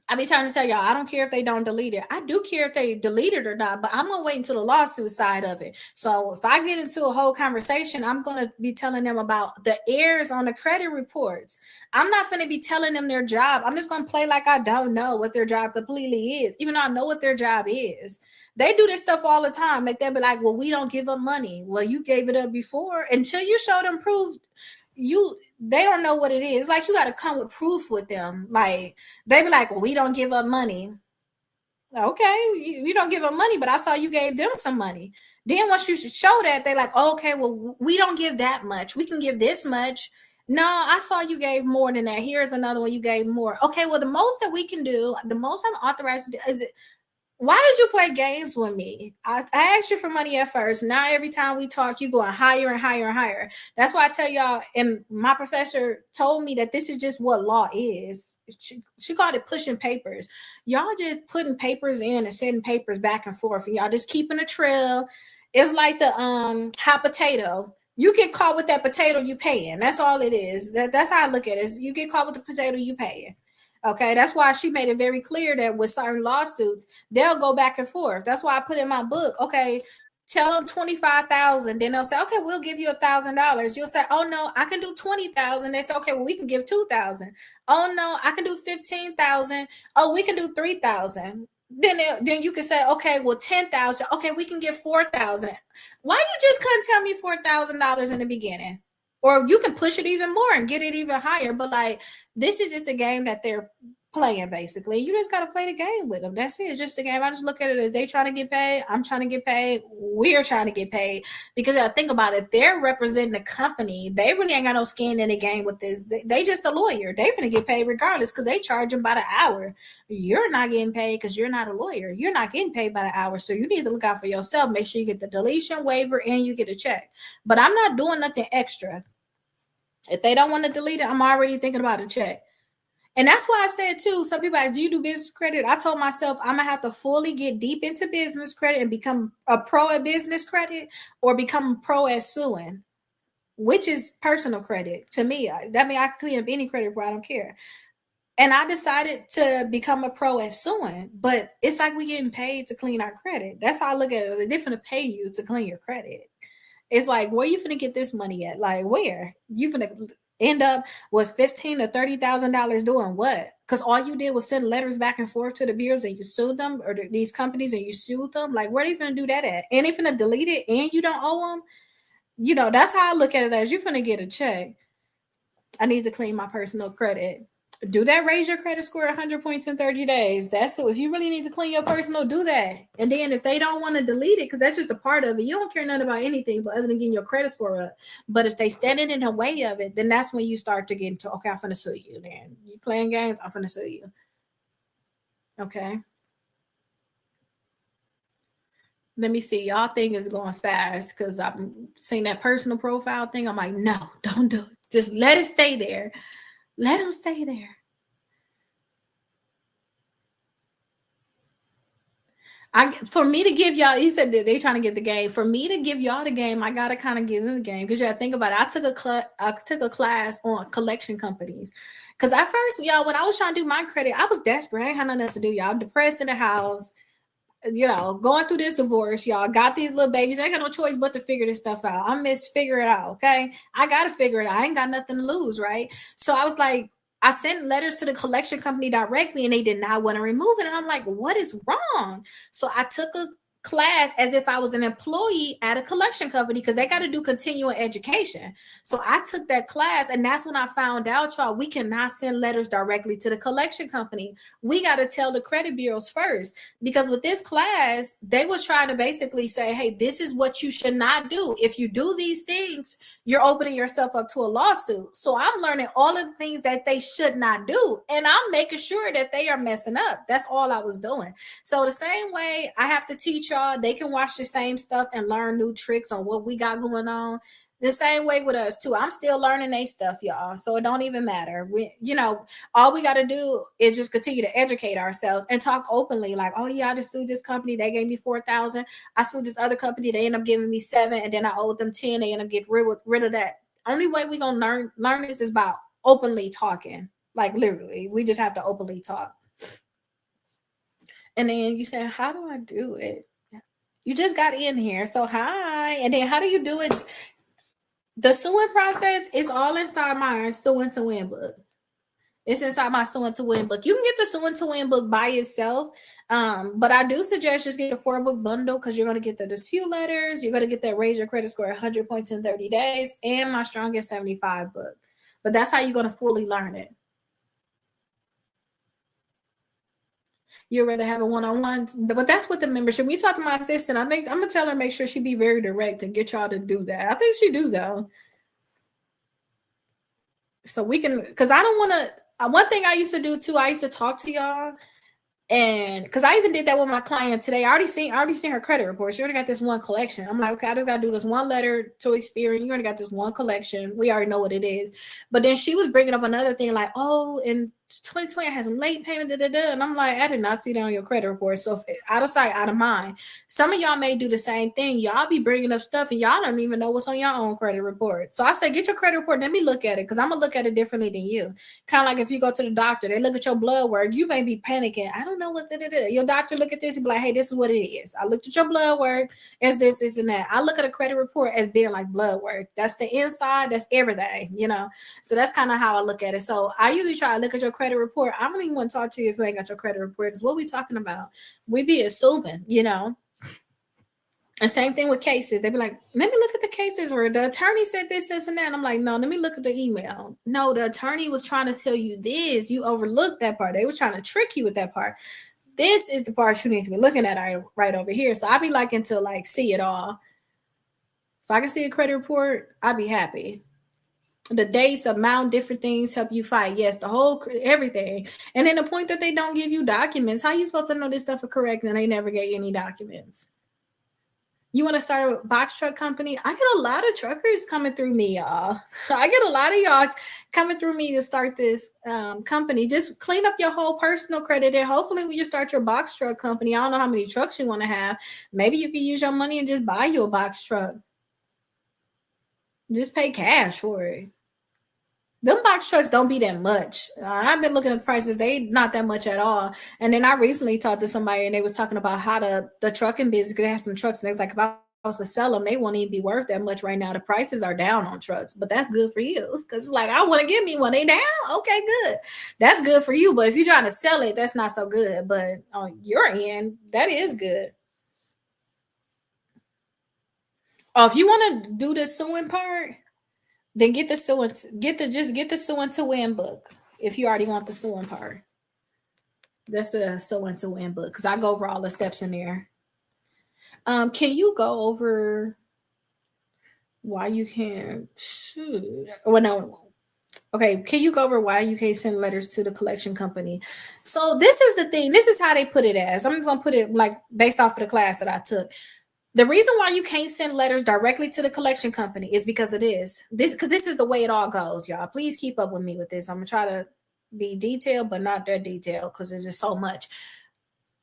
Speaker 1: I be trying to tell y'all, I don't care if they don't delete it. I do care if they delete it or not, but I'm gonna wait until the lawsuit side of it. So if I get into a whole conversation, I'm gonna be telling them about the errors on the credit reports. I'm not gonna be telling them their job. I'm just gonna play like I don't know what their job completely is, even though I know what their job is. They do this stuff all the time. Like they'll be like, well, we don't give up money. Well, you gave it up before. Until you show them proof, they don't know what it is. Like you got to come with proof with them. Like they be like, well, we don't give up money. Okay, you don't give up money, but I saw you gave them some money. Then once you show that, they like, oh, okay, well, we don't give that much. We can give this much. No, I saw you gave more than that. Here's another one you gave more. Okay, well, the most that we can do, the most I'm authorized to do, is it, why did you play games with me? I asked you for money at first. Now every time we talk, you going higher and higher and higher. That's why I tell y'all, and my professor told me that this is just what law is. She called it pushing papers. Y'all just putting papers in and sending papers back and forth, and y'all just keeping a trail. It's like the hot potato. You get caught with that potato, you paying. That's all it is. That's how I look at it. You get caught with the potato, you paying. Okay, that's why she made it very clear that with certain lawsuits, they'll go back and forth. That's why I put in my book, okay, tell them 25,000. Then they'll say, okay, we'll give you $1,000. You'll say, oh no, I can do 20,000. They say, okay, well, we can give 2,000. Oh no, I can do 15,000. Oh, we can do 3,000. then you can say, okay, well, 10,000. Okay, we can get 4,000. Why you just couldn't tell me $4,000 in the beginning? Or you can push it even more and get it even higher. But like, this is just a game that they're playing basically. You just gotta play the game with them. That's it. It's just a game. I just look at it as they trying to get paid. I'm trying to get paid. We're trying to get paid because I think about it. They're representing the company. They really ain't got no skin in the game with this. They just a lawyer. They finna get paid regardless because they charge them by the hour. You're not getting paid because you're not a lawyer. You're not getting paid by the hour. So you need to look out for yourself. Make sure you get the deletion waiver and you get a check. But I'm not doing nothing extra. If they don't want to delete it, I'm already thinking about a check. And that's why I said too, some people ask, do you do business credit? I told myself I'm gonna have to fully get deep into business credit and become a pro at business credit or become a pro at suing, which is personal credit to me. That means I can clean up any credit where I don't care. And I decided to become a pro at suing, but it's like we getting paid to clean our credit. That's how I look at it. They're gonna pay you to clean your credit. It's like, where you finna get this money at? Like, where you finna end up with $15,000 to $30,000 doing what? Because all you did was send letters back and forth to the bureaus and you sued them or these companies and you sued them. Like, where are you finna do that at? And they finna delete it and you don't owe them. That's how I look at it as you finna get a check. I need to clean my personal credit. Do that, raise your credit score 100 points in 30 days. That's so if you really need to clean your personal, do that. And then if they don't want to delete it, because that's just a part of it, you don't care nothing about anything but other than getting your credit score up. But if they standing in the way of it, then that's when you start to get into, okay, I'm finna sue you. Then you playing games, I'm finna sue you. Okay. Let me see. Y'all think is going fast because I'm seeing that personal profile thing. I'm like, no, don't do it. Just let it stay there. Let them stay there. For me to give y'all, he said that they trying to get the game. For me to give y'all the game, I gotta kind of get in the game because you gotta think about it. I took a class on collection companies. Cause at first, y'all, when I was trying to do my credit, I was desperate. I ain't had nothing else to do, y'all. I'm depressed in the house, going through this divorce, y'all. Got these little babies. I ain't got no choice but to figure this stuff out. I miss figure it out. Okay. I gotta figure it out. I ain't got nothing to lose, right? So I was like, I sent letters to the collection company directly and they did not want to remove it. And I'm like, what is wrong? So I took a class as if I was an employee at a collection company because they got to do continuing education. So I took that class and that's when I found out, y'all, we cannot send letters directly to the collection company. We got to tell the credit bureaus first because with this class, they was trying to basically say, hey, this is what you should not do. If you do these things, you're opening yourself up to a lawsuit. So I'm learning all of the things that they should not do. And I'm making sure that they are messing up. That's all I was doing. So the same way I have to teach y'all, they can watch the same stuff and learn new tricks on what we got going on. The same way with us too. I'm still learning they stuff, y'all. So it don't even matter. All we got to do is just continue to educate ourselves and talk openly. Like, oh yeah, I just sued this company. They gave me 4,000. I sued this other company. They end up giving me 7, and then I owed them 10. They end up getting rid of that. Only way we gonna learn this is by openly talking. Like literally, we just have to openly talk. And then you say, how do I do it? You just got in here. So hi. And then how do you do it? The suing process is all inside my suing to win book. It's inside my suing to win book. You can get the suing to win book by itself. But I do suggest just get a 4-book bundle because you're going to get the dispute letters. You're going to get that raise your credit score 100 points in 30 days and my strongest 75 book. But that's how you're going to fully learn it. You'd rather have a one-on-one, but that's what the membership. We talk to my assistant. I think I'm gonna tell her make sure she be very direct and get y'all to do that. I think she do though, so we can. Because I don't want to. One thing I used to do too. I used to talk to y'all. And because I even did that with my client today, I already seen her credit report. She already got this one collection. I'm like, okay, I just gotta do this one letter to Experian. You already got this one collection. We already know what it is. But then she was bringing up another thing like, oh, in 2020 I had some late payment, and I'm like, I did not see that on your credit report. So out of sight, out of mind. Some of y'all may do the same thing. Y'all be bringing up stuff and y'all don't even know what's on your own credit report. So I say, get your credit report. Let me look at it because I'm gonna look at it differently than you. Kind of like if you go to the doctor, they look at your blood work. You may be panicking. I don't know what it is. Your doctor look at this and be like, hey, this is what it is. I looked at your blood work. It's this, and that. I look at a credit report as being like blood work. That's the inside. That's everything, So that's kind of how I look at it. So I usually try to look at your credit report, I don't even want to talk to you if you ain't got your credit report. Because what we talking about? We be assuming, you know. And same thing with cases. They be like, let me look at the cases where the attorney said this, and that. And I'm like, no, let me look at the email. No, the attorney was trying to tell you this. You overlooked that part. They were trying to trick you with that part. This is the part you need to be looking at right over here. So I be liking to like see it all. If I can see a credit report, I'd be happy. The dates, amount, different things help you fight. Yes, the whole everything. And then the point that they don't give you documents, how you supposed to know this stuff is correct and they never gave you any documents? You want to start a box truck company? I get a lot of truckers coming through me, y'all. I get a lot of y'all coming through me to start this company. Just clean up your whole personal credit. And hopefully when you start your box truck company, I don't know how many trucks you want to have. Maybe you can use your money and just buy you a box truck. Just pay cash for it. Them box trucks don't be that much. I've been looking at the prices; they not that much at all. And then I recently talked to somebody, and they was talking about how the trucking business. Cause they have some trucks, and they was like, if I was to sell them, they won't even be worth that much right now. The prices are down on trucks, but that's good for you because it's like I want to give me one. They down, okay, good. That's good for you. But if you're trying to sell it, that's not so good. But on your end, that is good. Oh, if you want to do the suing part, then get the suing, get the suing to win book. If you already want the suing part, that's a suing to win book because I go over all the steps in there. Can you go over why you can't? Shoot. Well, no. Okay, can you go over why you can't send letters to the collection company? So this is the thing. This is how they put it as. I'm just gonna put it like based off of the class that I took. The reason why you can't send letters directly to the collection company is because it is this because this is the way it all goes, y'all. Please keep up with me with this. I'm gonna try to be detailed, but not that detailed because there's just so much.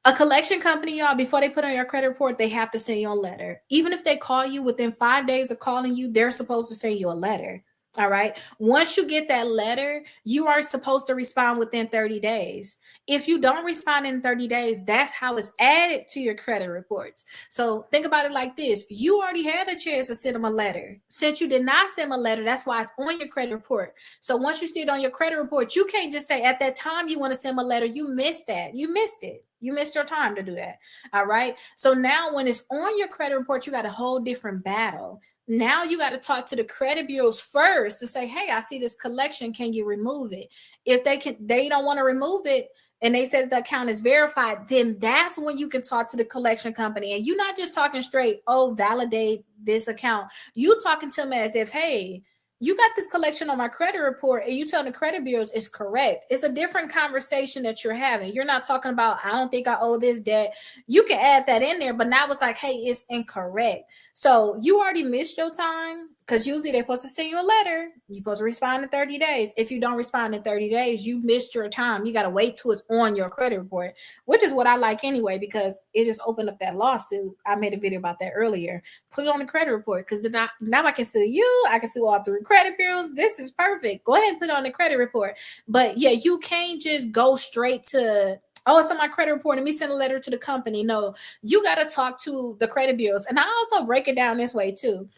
Speaker 1: A collection company, y'all, before they put on your credit report, they have to send you a letter. Even if they call you within 5 days of calling you, they're supposed to send you a letter. All right. Once you get that letter, you are supposed to respond within 30 days. If you don't respond in 30 days, that's how it's added to your credit reports. So think about it like this. You already had a chance to send them a letter. Since you did not send them a letter, that's why it's on your credit report. So once you see it on your credit report, you can't just say at that time you want to send them a letter. You missed that. You missed it. You missed your time to do that. All right. So now when it's on your credit report, you got a whole different battle. Now you got to talk to the credit bureaus first to say, hey, I see this collection. Can you remove it? If they don't want to remove it and they said the account is verified, then that's when you can talk to the collection company. And you're not just talking straight, oh, validate this account. You talking to them as if, hey, you got this collection on my credit report and you telling the credit bureaus it's correct. It's a different conversation that you're having. You're not talking about, I don't think I owe this debt. You can add that in there, but now it's like, hey, it's incorrect. So you already missed your time because usually they're supposed to send you a letter. You're supposed to respond in 30 days. If you don't respond in 30 days, you missed your time. You got to wait till it's on your credit report, which is what I like anyway, because it just opened up that lawsuit. I made a video about that earlier. Put it on the credit report because now I can sue you. I can sue all three credit bureaus. This is perfect. Go ahead and put it on the credit report. But yeah, you can't just go straight to, oh, it's on my credit report. Let me send a letter to the company. No, you got to talk to the credit bureaus. And I also break it down this way too.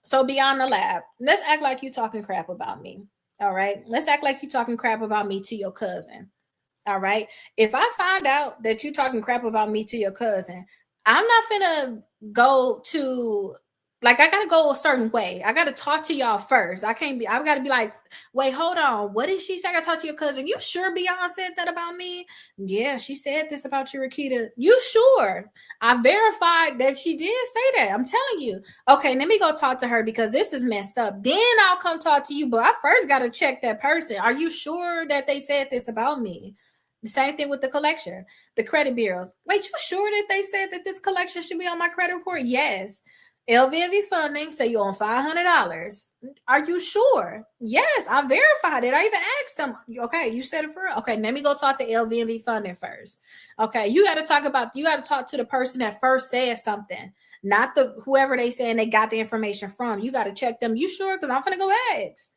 Speaker 1: So beyond the lab, let's act like you talking crap about me. All right. Let's act like you talking crap about me to your cousin. All right. If I find out that you talking crap about me to your cousin, I'm not gonna go to like I gotta go a certain way. I gotta talk to y'all first. I've gotta be like, wait, hold on. What did she say? I gotta talk to your cousin. You sure Beyonce said that about me? Yeah, she said this about you, Rakita. You sure? I verified that she did say that. I'm telling you. Okay, let me go talk to her because this is messed up. Then I'll come talk to you. But I first gotta check that person. Are you sure that they said this about me? The same thing with the collection, the credit bureaus. Wait, you sure that they said that this collection should be on my credit report? Yes. LVMV funding say you own $500. Are you sure? Yes, I verified it. I even asked them. Okay, you said it for real. Okay, let me go talk to LVMV funding first. Okay, you got to talk to the person that first said something, not the whoever they saying they got the information from. You got to check them. You sure? Because I'm gonna go ask.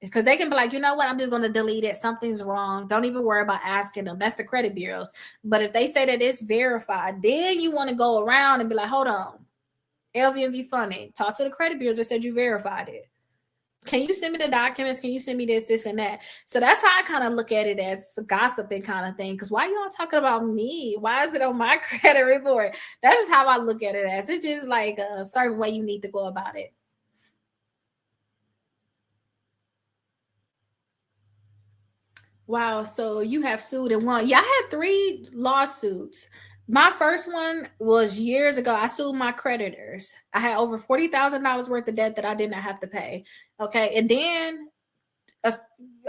Speaker 1: Because they can be like, you know what, I'm just going to delete it. Something's wrong. Don't even worry about asking them. That's the credit bureaus. But if they say that it's verified, then you want to go around and be like, hold on, LVMV funding. Talk to the credit bureaus that said you verified it. Can you send me the documents? Can you send me this, and that? So that's how I kind of look at it as a gossiping kind of thing. Because why y'all talking about me? Why is it on my credit report? That's just how I look at it as. It's just like a certain way you need to go about it. Wow. So you have sued and won. Yeah, I had three lawsuits. My first one was years ago. I sued my creditors. I had over $40,000 worth of debt that I did not have to pay. Okay. And then a,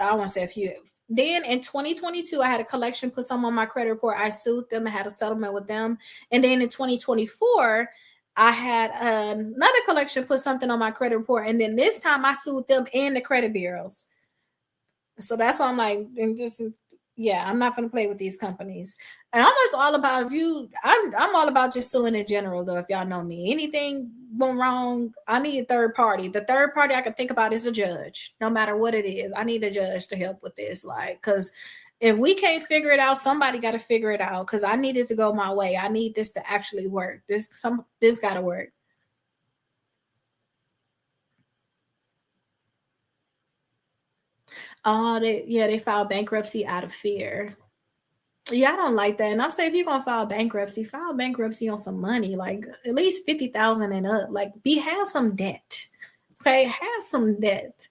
Speaker 1: I want to say a few. Then in 2022, I had a collection put some on my credit report. I sued them. I had a settlement with them. And then in 2024, I had another collection put something on my credit report. And then this time I sued them and the credit bureaus. So that's why I'm like, and just yeah, I'm not gonna play with these companies. And I'm just all about if you I'm all about just suing in general though, if y'all know me. Anything went wrong, I need a third party. The third party I can think about is a judge, no matter what it is. I need a judge to help with this. Like, cause if we can't figure it out, somebody gotta figure it out. Cause I need it to go my way. I need this to actually work. This gotta work. Oh, they filed bankruptcy out of fear. Yeah, I don't like that. And I'm saying if you're gonna file bankruptcy on some money, like at least 50,000 and up. Like be have some debt. Okay, have some debt.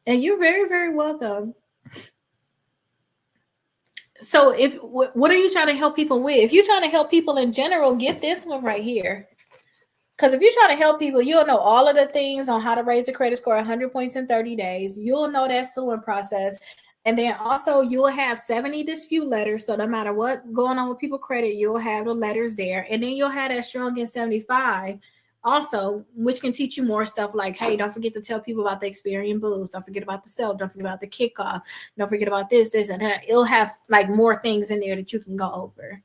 Speaker 1: And you're very, very welcome. So if what are you trying to help people with? If you're trying to help people in general, get this one right here. Because if you're trying to help people, you'll know all of the things on how to raise a credit score 100 points in 30 days. You'll know that suing process. And then also you'll have 70 dispute letters. So no matter what going on with people credit, you'll have the letters there. And then you'll have that strong in 75 also, which can teach you more stuff like, hey, don't forget to tell people about the Experian boost. Don't forget about the self. Don't forget about the kickoff. Don't forget about this, and that. It'll have like more things in there that you can go over.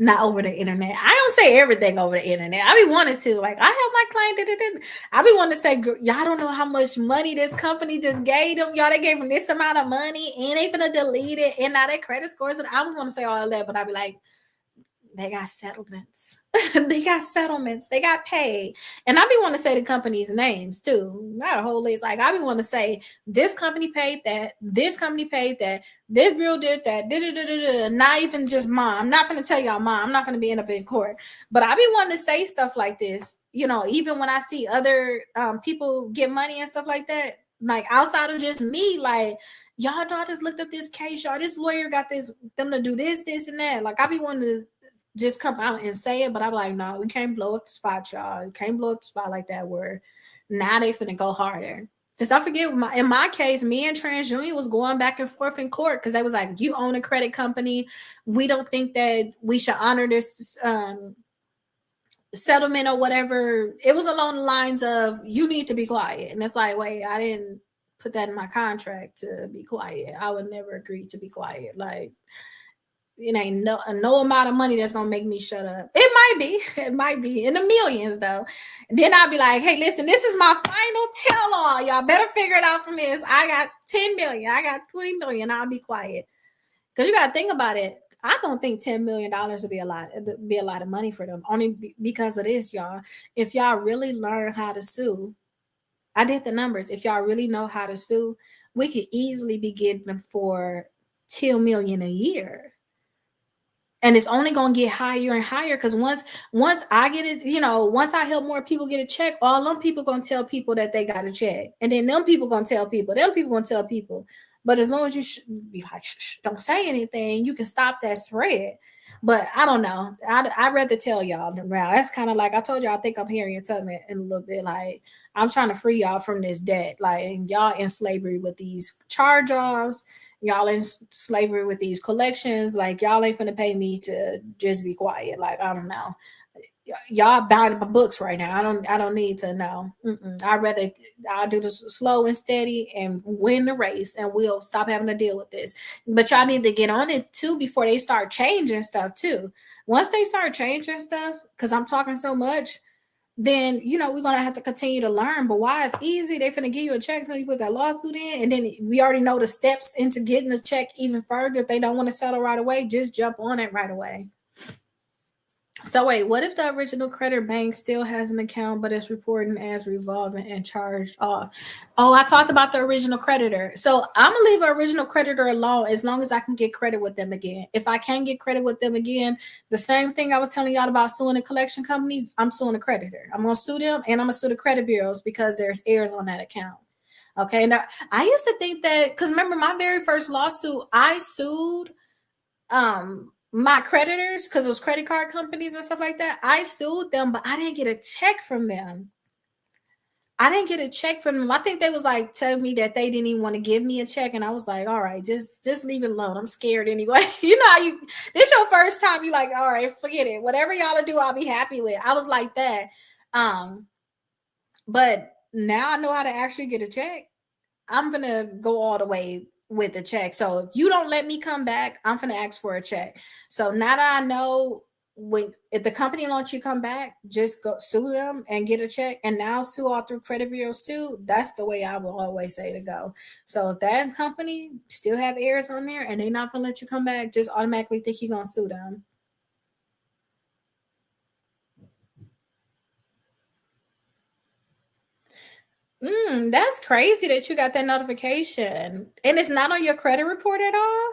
Speaker 1: Not over the internet. I don't say everything over the internet. I be wanting to. Like, I have my client that didn't. I be wanting to say, y'all don't know how much money this company just gave them. Y'all, they gave them this amount of money and they finna delete it. And now their credit scores. And I would want to say all of that, but I be like, they got settlements. They got settlements. They got paid. And I be want to say the company's names too. Not a whole list. Like I be want to say this company paid that, this company paid that, this bill did that, not even just mine. I'm not gonna tell y'all mine. I'm not gonna be end up in court. But I be wanting to say stuff like this, even when I see other people get money and stuff like that, like outside of just me, like y'all know I just looked up this case, y'all. This lawyer got them to do this, and that. Like I be wanting to just come out and say it, but I'm like, no, we can't blow up the spot, y'all. We can't blow up the spot like that. Where now they finna go harder. Because I forget, in my case, me and TransUnion was going back and forth in court because they was like, you own a credit company. We don't think that we should honor this settlement or whatever. It was along the lines of, you need to be quiet. And it's like, wait, I didn't put that in my contract to be quiet. I would never agree to be quiet. Like, it ain't no amount of money that's gonna make me shut up. It might be, it might be in the millions though. And then I'll be like, hey, listen, this is my final tell all. Y'all better figure it out from this. I got 10 million, I got 20 million. I'll be quiet. Because you gotta think about it. I don't think $10 million would be a lot of money for them. Only because of this, y'all. If y'all really learn how to sue, I did the numbers. If y'all really know how to sue, we could easily be getting them for 10 million a year, and it's only going to get higher and higher because once I get it, once I help more people get a check, all them people going to tell people that they got a check, and then them people going to tell people, going to tell people. But as long as you be like, don't say anything, you can stop that spread. But I don't know. I'd rather tell y'all. That's kind of like I told you. I think I'm hearing you tell me in a little bit. Like I'm trying to free y'all from this debt. Like y'all in slavery with these charge offs, y'all in slavery with these collections. Like y'all ain't finna pay me to just be quiet. Like I don't know. Y'all buying my books right now. I don't need to know. I'll do this slow and steady and win the race, and we'll stop having to deal with this. But y'all need to get on it too before they start changing stuff too. Once they start changing stuff, because I'm talking so much, then we're gonna have to continue to learn. But why it's easy, they finna give you a check so you put that lawsuit in, and then we already know the steps into getting the check even further. If they don't want to settle right away, just jump on it right away. So wait, what if the original creditor bank still has an account but it's reporting as revolving and charged off? Oh, I talked about the original creditor. So I'm gonna leave the original creditor alone as long as I can get credit with them again. If I can't get credit with them again, the same thing I was telling y'all about suing the collection companies, I'm suing the creditor. I'm gonna sue them and I'm gonna sue the credit bureaus because there's errors on that account. Okay. Now I used to think that because remember my very first lawsuit, I sued my creditors because it was credit card companies and stuff like that. I sued them, but I didn't get a check from them. I didn't get a check from them. I think they was like telling me that they didn't even want to give me a check, and I was like, all right, just leave it alone. I'm scared anyway. You know how you this your first time, you like, all right, forget it. Whatever y'all do, I'll be happy with. I was like that. Um, but now I know how to actually get a check. I'm gonna go all the way with the check. So if you don't let me come back, I'm gonna ask for a check. So now that I know when if the company wants you come back, just go sue them and get a check, and now sue all through credit bureaus too. That's the way I will always say to go. So if that company still have errors on there and they're not gonna let you come back, just automatically think you're gonna sue them. That's crazy that you got that notification and it's not on your credit report at all.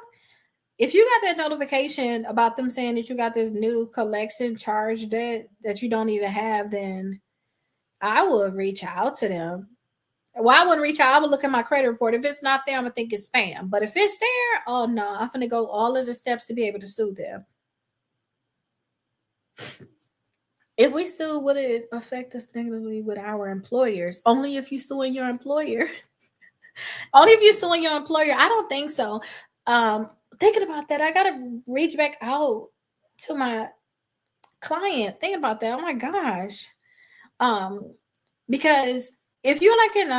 Speaker 1: If you got that notification about them saying that you got this new collection charge that you don't even have, then I would reach out to them. Well, I wouldn't reach out. I would look at my credit report. If it's not there, I'm gonna think it's spam. But if it's there, oh no, I'm gonna go all of the steps to be able to sue them. If we sue, would it affect us negatively with our employers? Only if you suing your employer. Only if you suing your employer. I don't think so. Thinking about that, I gotta reach back out to my client. Think about that. Oh my gosh. Um, because if you're like in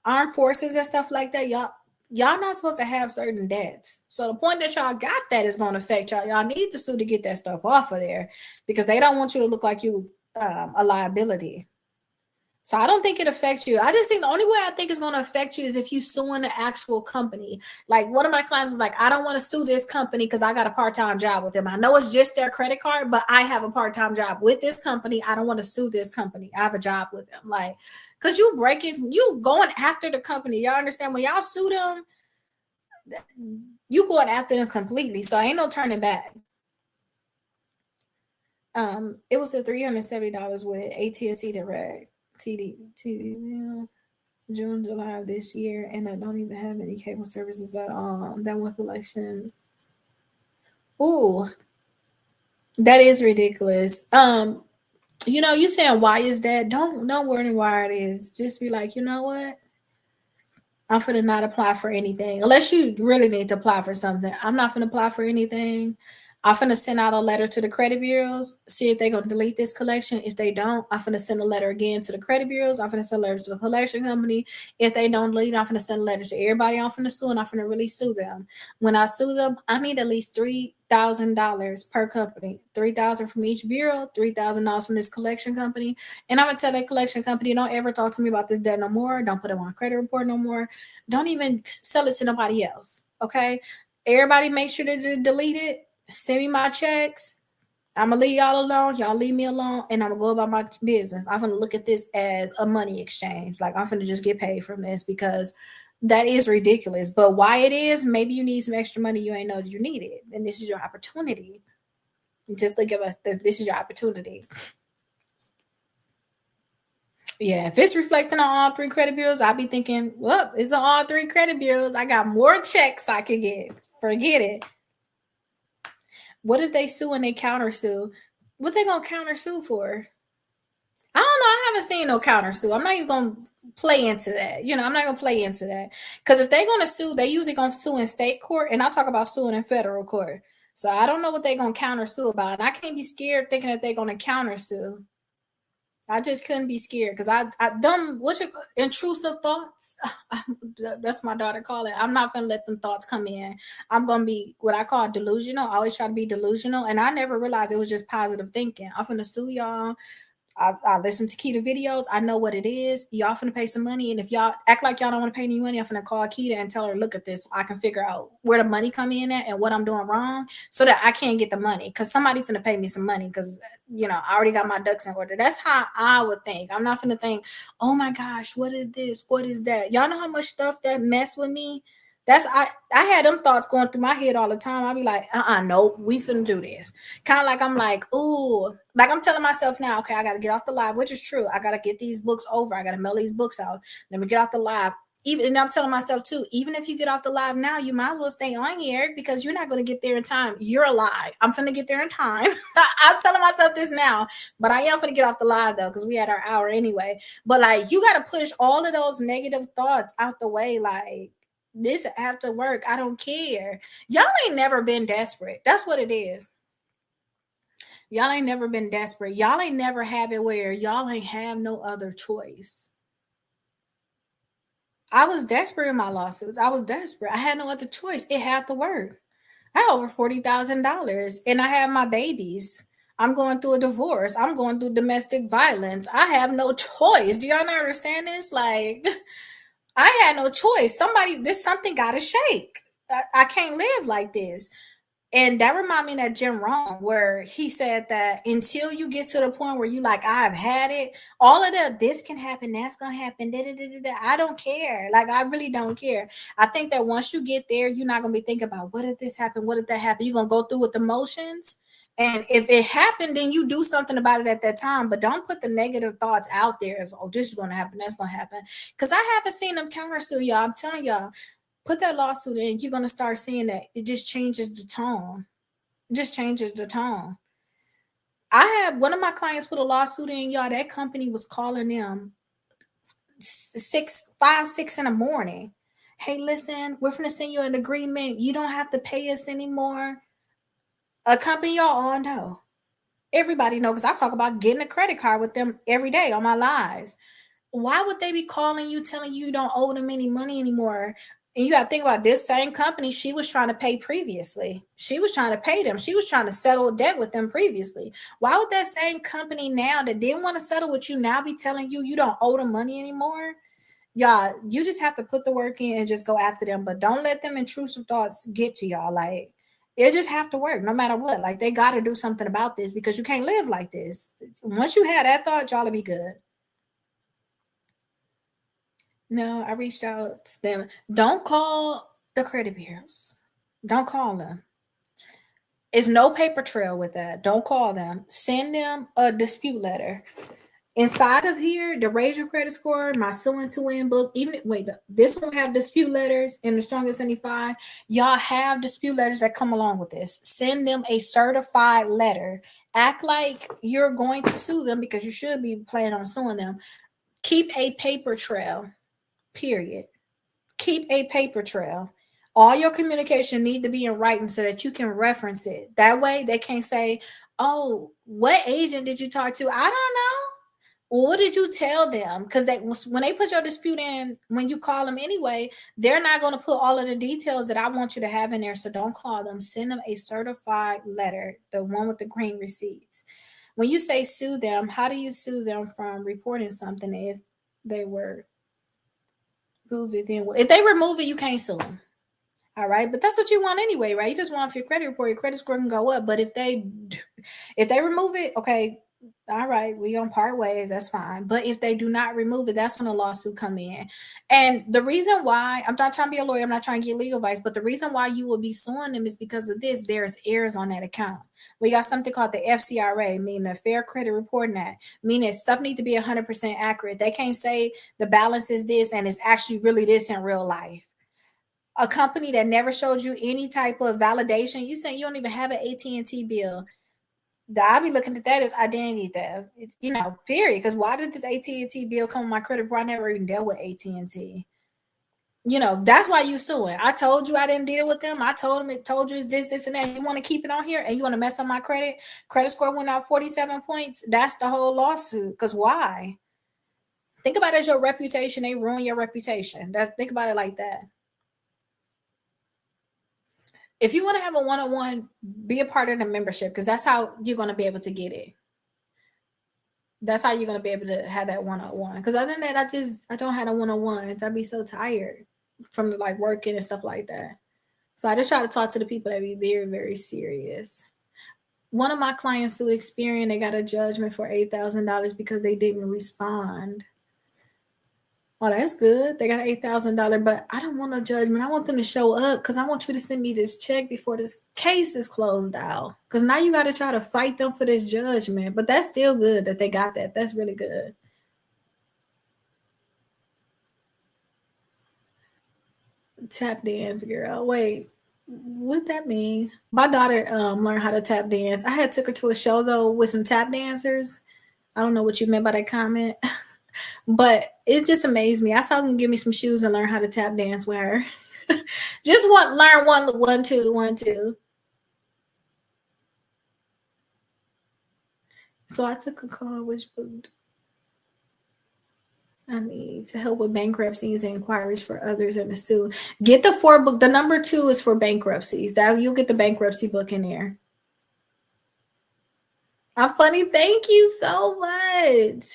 Speaker 1: armed forces and stuff like that, y'all not supposed to have certain debts. So the point that y'all got that is going to affect y'all. Y'all need to sue to get that stuff off of there because they don't want you to look like you a liability. So I don't think it affects you. I just think the only way I think it's going to affect you is if you suing the actual company. Like one of my clients was like, I don't want to sue this company because I got a part-time job with them. I know it's just their credit card, but I have a part-time job with this company. I don't want to sue this company. I have a job with them. Like, because you going after the company. Y'all understand when y'all sue them, you going after them completely. So ain't no turning back. It was a $370 with AT&T Direct. TD, June, July of this year, and I don't even have any cable services at all. That one collection. Ooh, that is ridiculous. You saying why is that? Don't worry why it is. Just be like, you know what? I'm gonna not apply for anything unless you really need to apply for something. I'm not gonna apply for anything. I'm gonna send out a letter to the credit bureaus, see if they're gonna delete this collection. If they don't, I'm gonna send a letter again to the credit bureaus. I'm gonna send letters to the collection company. If they don't delete, I'm gonna send letters to everybody I'm gonna sue, and I'm gonna really sue them. When I sue them, I need at least $3,000 per company. 3,000 from each bureau, $3,000 from this collection company. And I'm gonna tell that collection company, don't ever talk to me about this debt no more. Don't put it on credit report no more. Don't even sell it to nobody else. Okay. Everybody make sure to just delete it. Send me my checks. I'm gonna leave y'all alone. Y'all leave me alone, and I'm gonna go about my business. I'm gonna look at this as a money exchange. Like I'm gonna just get paid from this because that is ridiculous. But why it is, maybe you need some extra money you ain't know you needed, and this is your opportunity. Just think about this is your opportunity. Yeah, if it's reflecting on all three credit bureaus, I'll be thinking, well, it's on all three credit bureaus. I got more checks I could get. Forget it. What if they sue and they counter sue? What they gonna counter sue for? I don't know. I haven't seen no counter sue. I'm not even gonna play into that. I'm not gonna play into that because if they're gonna sue, they usually gonna sue in state court, and I talk about suing in federal court. So I don't know what they're gonna counter sue about, and I can't be scared thinking that they're gonna counter sue. I just couldn't be scared because I dumb what's your intrusive thoughts. That's my daughter call it. I'm not gonna let them thoughts come in. I'm gonna be what I call delusional. I always try to be delusional, and I never realized it was just positive thinking. I'm gonna sue y'all. I listen to Keita videos. I know what it is. Y'all finna pay some money, and if y'all act like y'all don't want to pay any money, I'm finna call Keita and tell her, look at this, so I can figure out where the money come in at and what I'm doing wrong, so that I can't get the money. Cause somebody finna pay me some money, cause I already got my ducks in order. That's how I would think. I'm not finna think, oh my gosh, what is this? What is that? Y'all know how much stuff that mess with me. I had them thoughts going through my head all the time. I'd be like, nope, we finna do this. Kind of like I'm like, ooh, like I'm telling myself now, okay, I gotta get off the live, which is true. I gotta get these books over. I gotta mail these books out. Let me get off the live. Even and I'm telling myself too, even if you get off the live now, you might as well stay on here because you're not gonna get there in time. You're a lie. I'm finna get there in time. I was telling myself this now, but I am finna get off the live though, because we had our hour anyway. But like you gotta push all of those negative thoughts out the way, like this have to work. I don't care. Y'all ain't never been desperate. That's what it is. Y'all ain't never been desperate. Y'all ain't never have it where y'all ain't have no other choice. I was desperate in my lawsuits. I was desperate. I had no other choice. It had to work. I had over $40,000 and I have my babies. I'm going through a divorce. I'm going through domestic violence. I have no choice. Do y'all not understand this? Like, I had no choice. Something got to shake. I can't live like this. And that reminded me of that Jim Rohn, where he said that until you get to the point where you like, I've had it, all of this can happen, that's gonna happen, da, da, da, da, da. I don't care. Like I really don't care. I think that once you get there, you're not gonna be thinking about what did this happen, what did that happen. You're gonna go through with the motions. And if it happened, then you do something about it at that time. But don't put the negative thoughts out there of, oh, this is gonna happen, that's gonna happen. Because I haven't seen them countersue y'all. I'm telling y'all, put that lawsuit in, you're gonna start seeing that it just changes the tone. It just changes the tone. I had one of my clients put a lawsuit in, y'all. That company was calling them 6 in the morning. Hey, listen, we're gonna send you an agreement. You don't have to pay us anymore. A company y'all all know. Everybody know because I talk about getting a credit card with them every day on my lives. Why would they be calling you telling you don't owe them any money anymore? And you got to think about this same company she was trying to pay previously. She was trying to pay them. She was trying to settle debt with them previously. Why would that same company now that didn't want to settle with you now be telling you you don't owe them money anymore? Y'all, you just have to put the work in and just go after them. But don't let them intrusive thoughts get to y'all. Like, it just have to work no matter what. Like, they got to do something about this because you can't live like this. Once you have that thought, y'all will be good. No, I reached out to them. Don't call the credit bureaus. Don't call them. It's no paper trail with that. Don't call them. Send them a dispute letter. Inside of here, the Raise Your Credit Score, my Suing to Win book, even wait, this one have dispute letters in the Strongest 75. Y'all have dispute letters that come along with this. Send them a certified letter. Act like you're going to sue them because you should be planning on suing them. Keep a paper trail. Period. Keep a paper trail. All your communication need to be in writing so that you can reference it. That way they can't say, oh, what agent did you talk to? I don't know. Well, what did you tell them? Because when they put your dispute in, when you call them anyway, they're not going to put all of the details that I want you to have in there. So don't call them. Send them a certified letter, the one with the green receipts. When you say sue them, how do you sue them from reporting something if they were move it? Then if they remove it, you can't sue them. All right, but that's what you want anyway, right? You just want for your credit report, your credit score can go up. But if they remove it, okay, all right, we on part ways, that's fine. But if they do not remove it, that's when a lawsuit come in. And the reason why, I'm not trying to be a lawyer, I'm not trying to get legal advice, but the reason why you will be suing them is because of this. There's errors on that account. We got something called the FCRA, meaning the Fair Credit Reporting Act, meaning stuff needs to be 100% accurate. They can't say the balance is this and it's actually really this in real life. A company that never showed you any type of validation, you saying you don't even have an AT&T bill. I'll be looking at that as identity theft, period. Because why did this AT&T bill come on my credit report? I never even dealt with AT&T. That's why you suing. I told you I didn't deal with them. I told you it's this, and that. You want to keep it on here and you want to mess up my credit score went out 47 points. That's the whole lawsuit. Because why? Think about it as your reputation. They ruin your reputation. Think about it like that. If you want to have a one-on-one, be a part of the membership because that's how you're going to be able to get it. That's how you're gonna be able to have that one-on-one. Because other than that, I don't have a one-on-ones. I'd be so tired from like working and stuff like that. So I just try to talk to the people that be very, very serious. One of my clients through Experian, they got a judgment for $8,000 because they didn't respond. Oh, that's good. They got an $8,000, but I don't want no judgment. I want them to show up because I want you to send me this check before this case is closed out. Because now you got to try to fight them for this judgment. But that's still good that they got that. That's really good. Tap dance, girl. Wait, what that mean? My daughter learned how to tap dance. I had took her to a show though with some tap dancers. I don't know what you meant by that comment. But it just amazed me. I saw them give me some shoes and learn how to tap dance with her. Just learn one, two, 1, 2. So I took a call, which book I need to help with bankruptcies and inquiries for others in the sue. Get the 4 book. The number 2 is for bankruptcies. That you'll get the bankruptcy book in there. I'm funny. Thank you so much.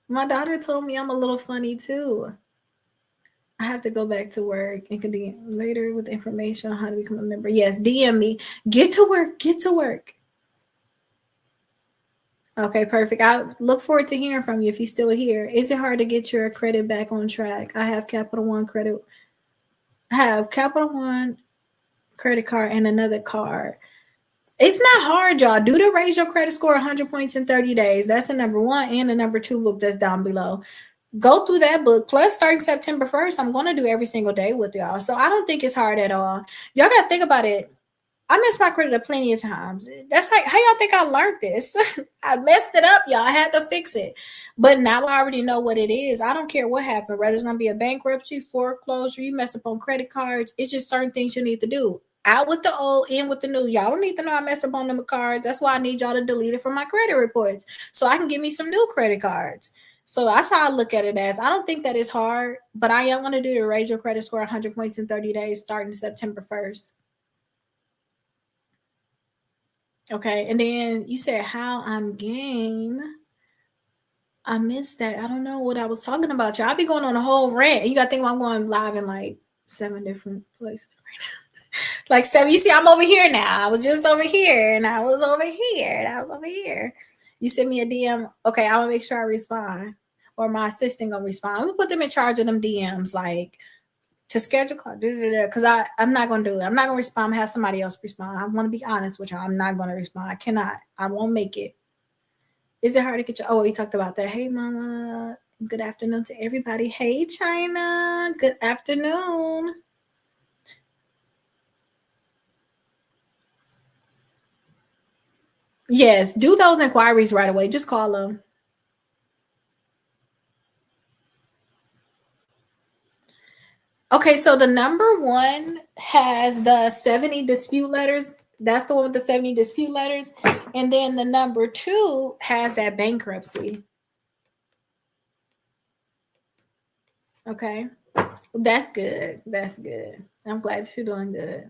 Speaker 1: My daughter told me I'm a little funny too. I have to go back to work and continue later with information on how to become a member. Yes, DM me. Get to work. Get to work. Okay, perfect. I look forward to hearing from you if you're still here. Is it hard to get your credit back on track? I have Capital One credit. I have Capital One credit card and another card. It's not hard, y'all. Do to raise your credit score 100 points in 30 days. That's the number 1 and the number 2 book that's down below. Go through that book. Plus, starting September 1st, I'm going to do every single day with y'all. So I don't think it's hard at all. Y'all got to think about it. I messed my credit up plenty of times. That's how y'all think I learned this. I messed it up, y'all. I had to fix it. But now I already know what it is. I don't care what happened. Whether it's going to be a bankruptcy, foreclosure, you messed up on credit cards. It's just certain things you need to do. Out with the old, in with the new. Y'all don't need to know I messed up on them cards. That's why I need y'all to delete it from my credit reports so I can give me some new credit cards. So that's how I look at it as. I don't think that is hard, but I am going to do to raise your credit score 100 points in 30 days starting September 1st. Okay, and then you said how I'm game. I missed that. I don't know what I was talking about. Y'all be going on a whole rant. You got to think I'm going live in like 7 different places right now. Like 7. You see, I'm over here now. I was just over here, and I was over here, and I was over here. You send me a DM. Okay, I'm gonna make sure I respond, or my assistant gonna respond. I'm gonna put them in charge of them DMs, like to schedule call, because I'm not gonna do it. I'm not gonna respond. I'm gonna have somebody else respond. I want to be honest with you. I'm not gonna respond. I cannot. I won't make it. Is it hard to get you? Oh, we talked about that. Hey, mama. Good afternoon to everybody. Hey, China. Good afternoon. Yes, do those inquiries right away. Just call them. Okay, so the number 1 has the 70 dispute letters. That's the one with the 70 dispute letters. And then the number 2 has that bankruptcy. Okay. That's good. That's good. I'm glad you're doing good.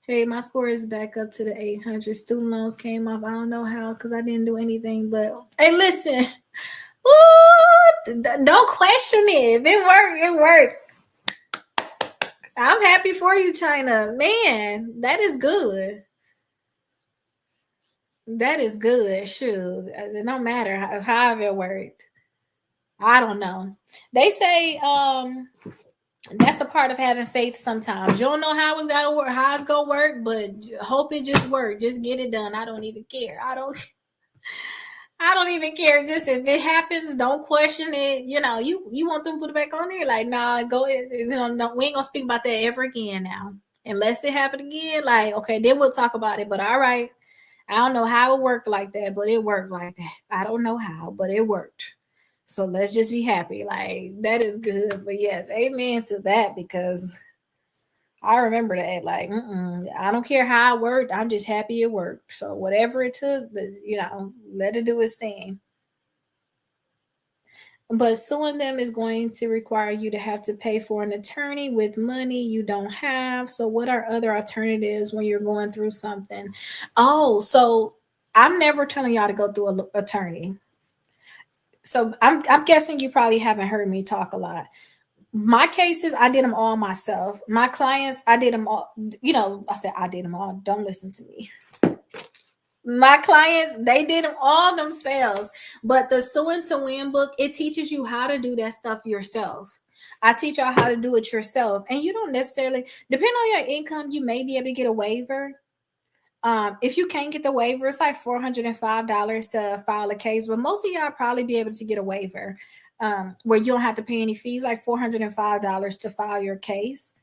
Speaker 1: Hey, my score is back up to the 800. Student loans came off. I don't know how because I didn't do anything. But hey, listen. Ooh, don't question it. If it worked, it worked. I'm happy for you, China. Man, that is good. That is good. Shoot. It don't matter how it worked. I don't know. They say that's a part of having faith sometimes. You don't know how it's gotta work, how it's gonna work, but hope it just work. Just get it done. I don't even care. I don't even care. Just if it happens, don't question it. You know, you want them to put it back on there. Like, nah, go. You know, no, we ain't gonna speak about that ever again now, unless it happen again. Like, okay, then we'll talk about it. But all right, I don't know how it worked like that, but it worked like that. I don't know how, but it worked. So let's just be happy. Like that is good. But yes, amen to that because I remember that. Like, I don't care how it worked. I'm just happy it worked. So whatever it took, let it do its thing. But suing them is going to require you to have to pay for an attorney with money you don't have. So what are other alternatives when you're going through something? Oh, so I'm never telling y'all to go through an attorney. So I'm guessing you probably haven't heard me talk a lot. My cases, I did them all myself. My clients, I did them all. I said I did them all. Don't listen to me. My clients, they did them all themselves. But the Sewing to Win book, it teaches you how to do that stuff yourself. I teach y'all how to do it yourself. And you don't necessarily, depend on your income, you may be able to get a waiver. If you can't get the waiver, it's like $405 to file a case, but most of y'all probably be able to get a waiver where you don't have to pay any fees, like $405 to file your case.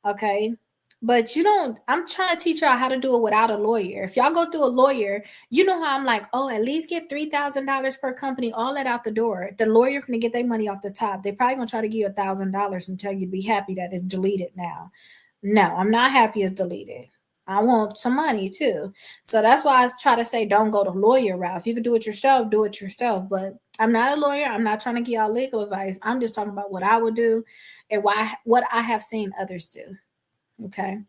Speaker 1: Okay. But you don't, I'm trying to teach y'all how to do it without a lawyer. If y'all go through a lawyer, you know how I'm like, oh, at least get $3,000 per company, all that out the door. The lawyer gonna get their money off the top. They probably gonna try to give you $1,000 and tell you to be happy that it's deleted now. No, I'm not happy it's deleted. I want some money too. So that's why I try to say don't go the lawyer route. If you can do it yourself, do it yourself. But I'm not a lawyer. I'm not trying to give y'all legal advice. I'm just talking about what I would do and what I have seen others do. Okay.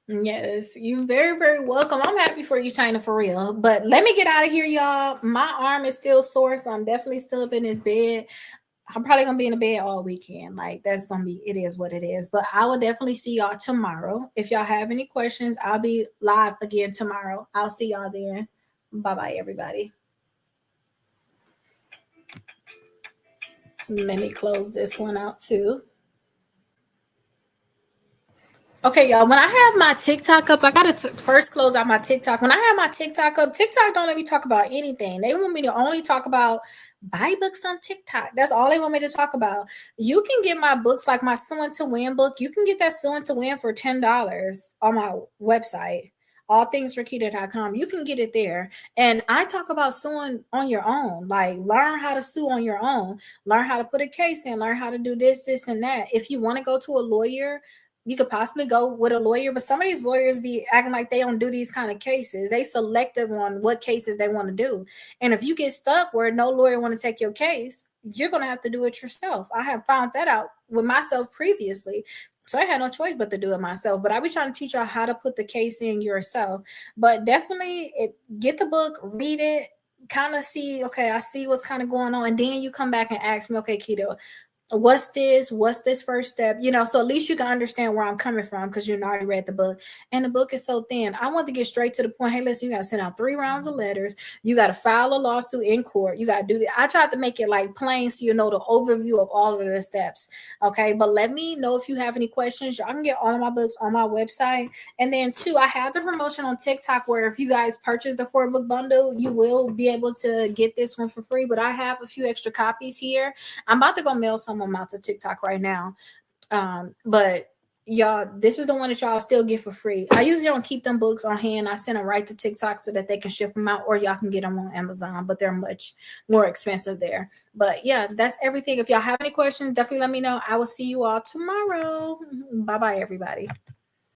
Speaker 1: Yes, you very, very welcome. I'm happy for you, China, for real. But let me get out of here, y'all. My arm is still sore, so I'm definitely still up in this bed. I'm probably gonna be in the bed all weekend. Like that's gonna be it is what it is. But I will definitely see y'all tomorrow. If y'all have any questions, I'll be live again tomorrow. I'll see y'all then. Bye bye, everybody. Let me close this one out too. Okay, y'all. When I have my TikTok up, I gotta first close out my TikTok. When I have my TikTok up, TikTok don't let me talk about anything. They want me to only talk about buy books on TikTok. That's all they want me to talk about. You can get my books, like my Sewing to Win book. You can get that Sewing to Win for $10 on my website, allthingsrakita.com. You can get it there. And I talk about sewing on your own. Like learn how to sew on your own. Learn how to put a case in. Learn how to do this, and that. If you want to go to a lawyer, you could possibly go with a lawyer, but some of these lawyers be acting like they don't do these kind of cases. They selective on what cases they want to do. And if you get stuck where no lawyer want to take your case, you're going to have to do it yourself. I have found that out with myself previously. So I had no choice but to do it myself. But I be trying to teach y'all how to put the case in yourself. But definitely get the book, read it, kind of see, okay, I see what's kind of going on. And then you come back and ask me, okay, Keto, what's this first step, so at least you can understand where I'm coming from because you already read the book. And the book is so thin. I want to get straight to the point. Hey, listen, you got to send out 3 rounds of letters. You got to file a lawsuit in court. You got to do that. I tried to make it like plain so you know the overview of all of the steps. Okay, but let me know if you have any questions. Y'all can get all of my books on my website. And then 2, I have the promotion on TikTok where if you guys purchase the 4-book bundle, you will be able to get this one for free. But I have a few extra copies here. I'm about to go mail some of them out to TikTok right now. But y'all, this is the one that y'all still get for free. I usually don't keep them books on hand. I send them right to TikTok so that they can ship them out, or y'all can get them on Amazon, but they're much more expensive there. But yeah, that's everything. If y'all have any questions, definitely let me know. I will see you all tomorrow. Bye bye, everybody.